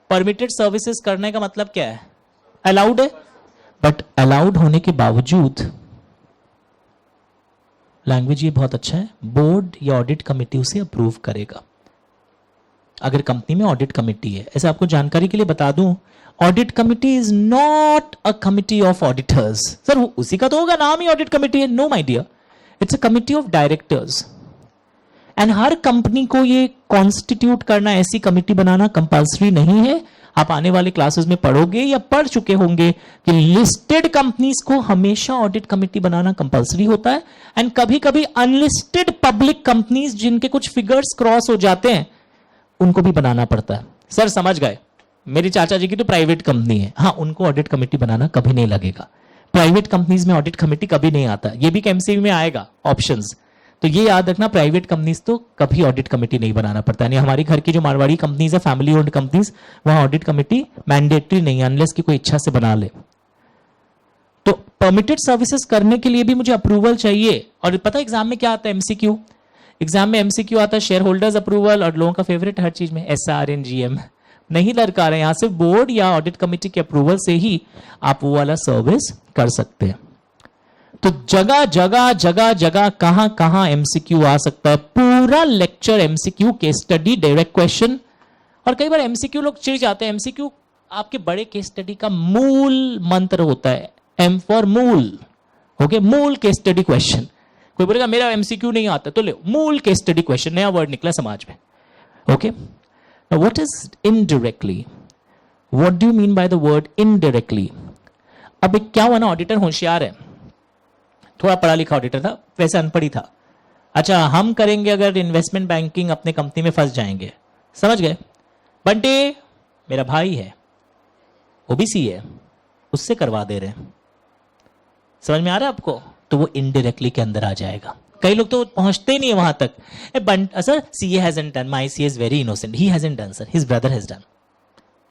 परमिटेड सर्विसेज करने का मतलब क्या है? अलाउड है, बट अलाउड होने के बावजूद लैंग्वेज ये बहुत अच्छा है, बोर्ड या ऑडिट कमेटी उसे अप्रूव करेगा। अगर कंपनी में ऑडिट कमेटी है, ऐसे आपको जानकारी के लिए बता दूं, audit committee is not a committee of auditors. Sir उसी का तो होगा, नाम ही ऑडिट कमेटी है। No my dear, it's a committee of directors. And हर कंपनी को ये कॉन्स्टिट्यूट करना, ऐसी कमिटी बनाना कंपल्सरी नहीं है। आप आने वाले क्लासेस में पढ़ोगे या पढ़ चुके होंगे कि लिस्टेड कंपनीज को हमेशा ऑडिट कमेटी बनाना कंपल्सरी होता है, एंड कभी कभी अनलिस्टेड पब्लिक कंपनीज जिनके कुछ फिगर्स क्रॉस हो जाते हैं उनको भी बनाना पड़ता है। सर समझ गए, मेरी चाचा जी की तो प्राइवेट कंपनी है, हाँ उनको ऑडिट कमेटी बनाना कभी नहीं लगेगा। प्राइवेट कंपनीज में ऑडिट कमेटी कभी नहीं आता, ये भी एमसीक्यू में आएगा ऑप्शंस, तो ये याद रखना, प्राइवेट कंपनीज तो कभी ऑडिट कमिटी नहीं बनाना पड़ता। यानी हमारी घर की जो मारवाड़ी कंपनीज है, फैमिली ओन्ड कंपनीज, वहां ऑडिट कमिटी मैंडेटरी नहीं है, अनलेस की कोई इच्छा से बना ले। तो परमिटेड सर्विसेज करने के लिए भी मुझे अप्रूवल चाहिए। और पता है एग्जाम में क्या आता है? एमसीक्यू। एग्जाम में एमसीक्यू आता है शेयर होल्डर्स अप्रूवल, और लोगों का फेवरेट हर चीज में एसआर एंड जीएम नहीं लड़का रहे, यहां से बोर्ड या ऑडिट कमिटी के अप्रूवल से ही आप वो वाला सर्विस कर सकते हैं। तो जगह जगह जगह जगह कहां कहां एमसीक्यू आ सकता है, पूरा lecture MCQ, case study, direct question. और कई बार एमसीक्यू लोग चिढ़ जाते हैं, एमसीक्यू आपके बड़े केस स्टडी का मूल मंत्र होता है, एम फॉर मूल। ओके, मूल केस स्टडी क्वेश्चन। कोई बोलेगा मेरा एमसीक्यू नहीं आता, तो ले मूल केस स्टडी क्वेश्चन, नया वर्ड निकला समाज में। Okay, now what is indirectly? What do you mean by the word indirectly? अब एक क्या हुआ ना, ऑडिटर होशियार है, थोड़ा पढ़ा लिखा ऑडिटर था, वैसे अनपढ़ ही था। अच्छा, हम करेंगे अगर इन्वेस्टमेंट बैंकिंग, अपने कंपनी में फंस जाएंगे, समझ गए? बंटे मेरा भाई है, ओबीसी है, उससे करवा दे रहे हैं, समझ में आ रहा है आपको? तो वो इनडायरेक्टली के अंदर आ जाएगा। कई लोग तो पहुंचते नहीं है वहां तक। Sir CA hasn't done, my CA is very innocent, he hasn't done sir, his brother has done.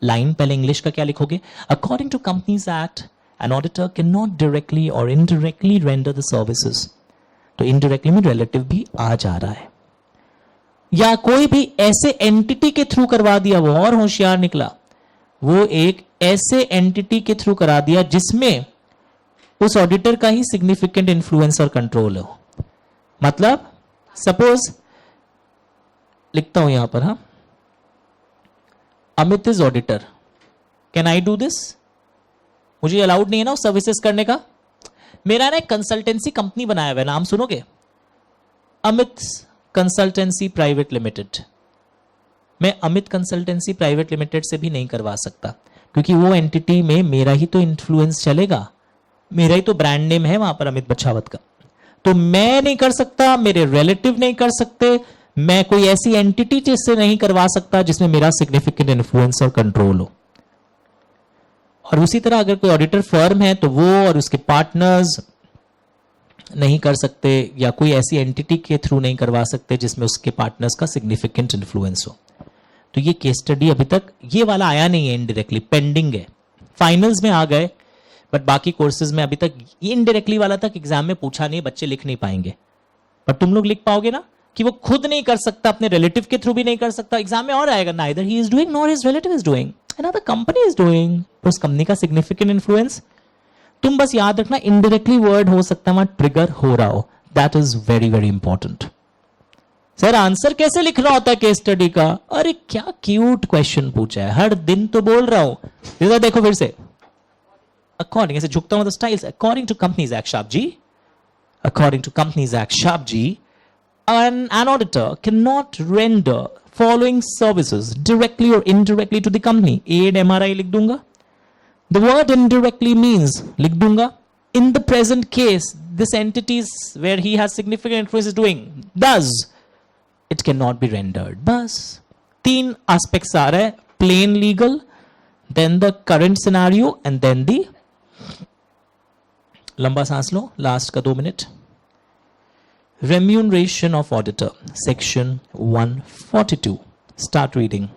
Line पहले इंग्लिश का क्या लिखोगे? According to companies act an auditor cannot directly or indirectly render the services. तो indirectly में relative भी आ जा रहा है। या कोई भी ऐसे एंटिटी के थ्रू करवा दिया, वो और होशियार निकला, वो एक ऐसे एंटिटी के थ्रू करा दिया जिसमें उस ऑडिटर का ही सिग्निफिकेंट इन्फ्लुएंस और कंट्रोल हो। मतलब सपोज लिखता हूं यहां पर, हाँ, Amit is auditor, can I do this? मुझे अलाउड नहीं है ना उस सर्विसेज करने का। मेरा ना एक कंसल्टेंसी कंपनी बनाया हुआ है, नाम सुनोगे? Amit consultancy private limited. मैं अमित कंसल्टेंसी प्राइवेट लिमिटेड से भी नहीं करवा सकता, क्योंकि वो एंटिटी में मेरा ही तो इन्फ्लुएंस चलेगा, मेरा ही तो ब्रांड नेम है वहां पर अमित बछावत का। तो मैं नहीं कर सकता, मेरे रिलेटिव नहीं कर सकते, मैं कोई ऐसी एंटिटी जिससे नहीं करवा सकता जिसमें मेरा सिग्निफिकेंट इन्फ्लुएंस और कंट्रोल हो। और उसी तरह अगर कोई ऑडिटर फर्म है तो वो और उसके पार्टनर्स नहीं कर सकते, या कोई ऐसी एंटिटी के थ्रू नहीं करवा सकते जिसमें उसके पार्टनर्स का सिग्निफिकेंट इन्फ्लुएंस हो। तो ये केस स्टडी अभी तक ये वाला आया नहीं है, इनडायरेक्टली पेंडिंग है। फाइनल्स में आ गए, बट बाकी कोर्सेज में अभी तक ये इनडायरेक्टली वाला तक एग्जाम में पूछा नहीं, बच्चे लिख नहीं पाएंगे। पर तुम लोग लिख पाओगे ना कि वो खुद नहीं कर सकता, अपने रिलेटिव के थ्रू भी नहीं कर सकता। एग्जाम में और आएगा, neither he is doing nor his relative is doing, another company is doing, उस कंपनी का सिग्निफिकेंट इन्फ्लुएंस। तुम बस याद रखना इनडायरेक्टली वर्ड हो सकता है वहां ट्रिगर हो रहा हो, that is very very important. Sir answer कैसे लिख रहा होता है केस स्टडी का? अरे क्या क्यूट क्वेश्चन पूछा है, हर दिन तो बोल रहा हूं। देखो फिर से, अकॉर्डिंग, ऐसे झुकता हूं तो style, according to companies act sharp जी, according to Companies Act Sharp G, an auditor cannot render following services directly or indirectly to the company. Aid MRI लिख दूंगा, the word indirectly means लिख दूंगा, in the present case this entities where he has significant influence is doing, does, it cannot be rendered. बस 3 aspects आ रहा है, plain legal, then the current scenario and then the, लंबा सांस लो, last का 2 minute. Remuneration of auditor, section 142, start reading.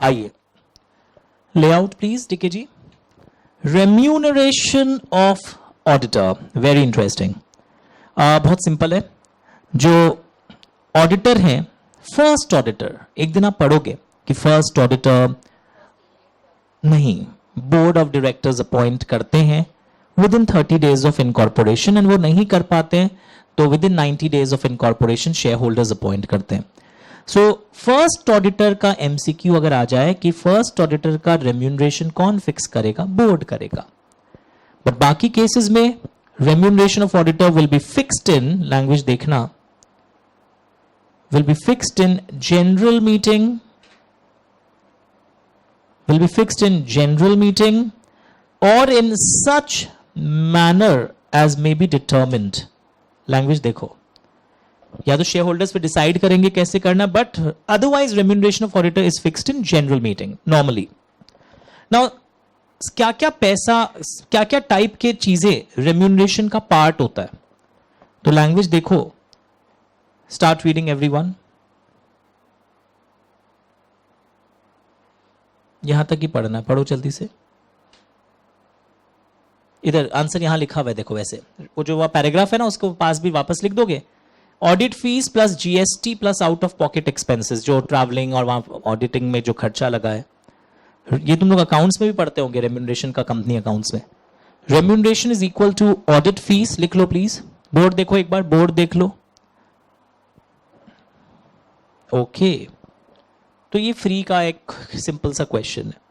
आइए, layout please DK ji. Remuneration of auditor, very interesting. बहुत simple है, जो ऑडिटर हैं, फर्स्ट ऑडिटर, एक दिन आप पढ़ोगे कि फर्स्ट ऑडिटर नहीं, बोर्ड ऑफ डायरेक्टर्स अपॉइंट करते हैं within 30 days of incorporation, and वो नहीं कर पाते हैं तो within 90 days of incorporation shareholders appoint करते हैं। सो फर्स्ट ऑडिटर का एमसीक्यू अगर आ जाए कि फर्स्ट ऑडिटर का रेम्यूनरेशन कौन फिक्स करेगा? बोर्ड करेगा। बट बाकी केसेस में remuneration of auditor will be fixed in, language देखना, will be fixed in general meeting, will be fixed in general meeting or in such manner as may be determined. Language देखो, या तो share holders पे decide करेंगे कैसे करना, but otherwise remuneration of auditor is fixed in general meeting normally. Now क्या क्या पैसा, क्या क्या टाइप के चीजें रेम्यूनरेशन का पार्ट होता है? तो लैंग्वेज देखो, स्टार्ट रीडिंग एवरीवन। यहां तक ही पढ़ना है, पढ़ो जल्दी से। इधर आंसर यहां लिखा हुआ है, देखो वैसे वो जो वह पैराग्राफ है ना, उसको पास भी वापस लिख दोगे। Audit fees plus GST plus out of pocket expenses, जो ट्रैवलिंग और वहां ऑडिटिंग में जो खर्चा लगा है, ये तुम लोग अकाउंट्स में भी पढ़ते होंगे, रेम्यूनरेशन का कंपनी अकाउंट्स में। Remuneration is equal to audit fees, लिख लो प्लीज। बोर्ड देखो एक बार, बोर्ड देख लो। ओके, तो ये फ्री का एक सिंपल सा क्वेश्चन है।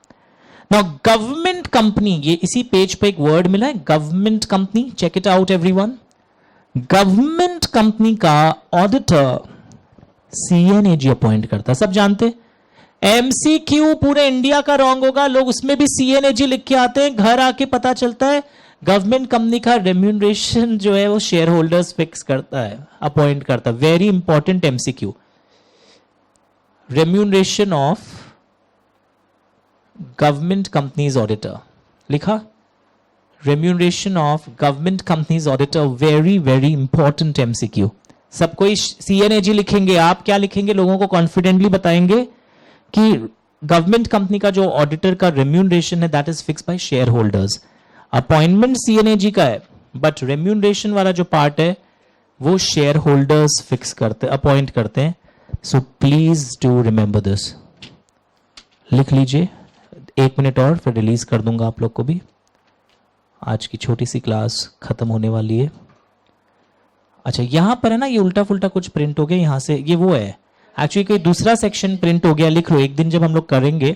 नाउ गवर्नमेंट कंपनी, ये इसी पेज पे एक वर्ड मिला है, government company, check it out everyone. Government company का ऑडिटर सीएनएजी अपॉइंट करता है, सब जानते। एमसीक्यू पूरे इंडिया का रॉन्ग होगा, लोग उसमें भी सीएनएजी लिख के आते हैं, घर आके पता चलता है गवर्नमेंट कंपनी का रेम्यूनरेशन जो है वो शेयर होल्डर्स फिक्स करता है, अपॉइंट करता है। Very important MCQ. Remuneration of government companies auditor लिखा, remuneration of government companies auditor, very very important MCQ. सब कोई सीएनएजी लिखेंगे, आप क्या लिखेंगे? लोगों को कॉन्फिडेंटली बताएंगे कि गवर्नमेंट कंपनी का जो ऑडिटर का रेम्यूनरेशन है that is fix by shareholders. Appointment CNAG का है, बट रेम्यूनरेशन वाला जो पार्ट है वो शेयर होल्डर्स फिक्स करते, अपॉइंट करते हैं। So please do remember this, लिख लीजिए। 1 मिनट और फिर रिलीज कर दूंगा आप लोग को भी। आज की छोटी सी क्लास खत्म होने वाली है। अच्छा यहां पर है ना, ये उल्टा फुल्टा कुछ प्रिंट हो गया यहां से, ये वो है एक्चुअली कोई दूसरा सेक्शन प्रिंट हो गया। लिख लो, एक दिन जब हम लोग करेंगे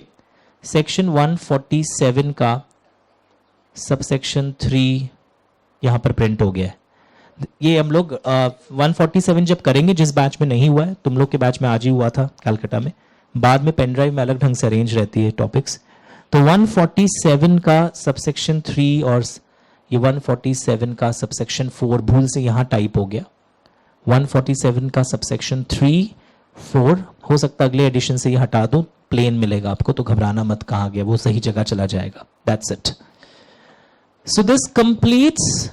सेक्शन 147 का सबसेक्शन 3 यहां पर प्रिंट हो गया है। ये हम लोग 147 जब करेंगे, जिस बैच में नहीं हुआ है, तुम लोग के बैच में आज ही हुआ था कलकत्ता में, बाद में पेन ड्राइव में अलग ढंग से अरेंज रहती है टॉपिक्स। तो 147 का सबसेक्शन 3 और ये 147 का सबसेक्शन 4 भूल से यहां टाइप हो गया। 147 का सबसेक्शन 3, 4 हो सकता है अगले एडिशन से ये हटा दूं, प्लेन मिलेगा आपको, तो घबराना मत, कहां गया वो सही जगह चला जाएगा। That's it. So this completes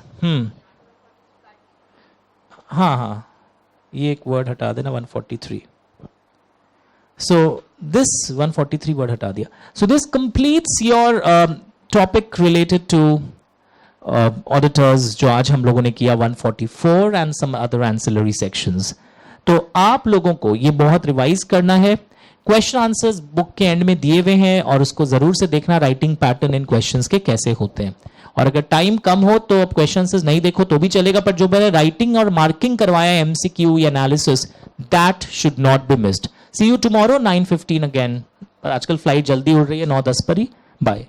हाँ, ये एक वर्ड हटा देना 143। सो दिस 143 वर्ड हटा दिया। So this completes your topic related to auditors, जो आज हम लोगों ने किया 144 and some other ancillary sections. तो आप लोगों को ये बहुत रिवाइज करना है। क्वेश्चन आंसर्स बुक के एंड में दिए हुए हैं और उसको जरूर से देखना राइटिंग पैटर्न इन क्वेश्चंस के कैसे होते हैं। और अगर टाइम कम हो तो अब क्वेश्चन आंसर्स नहीं देखो तो भी चलेगा, पर जो मैंने राइटिंग और मार्किंग करवाया एमसीक्यू या analysis, that should not be missed. See you tomorrow 9:15 again. आजकल फ्लाइट जल्दी उड़ रही है, 9:10 पर ही। बाय।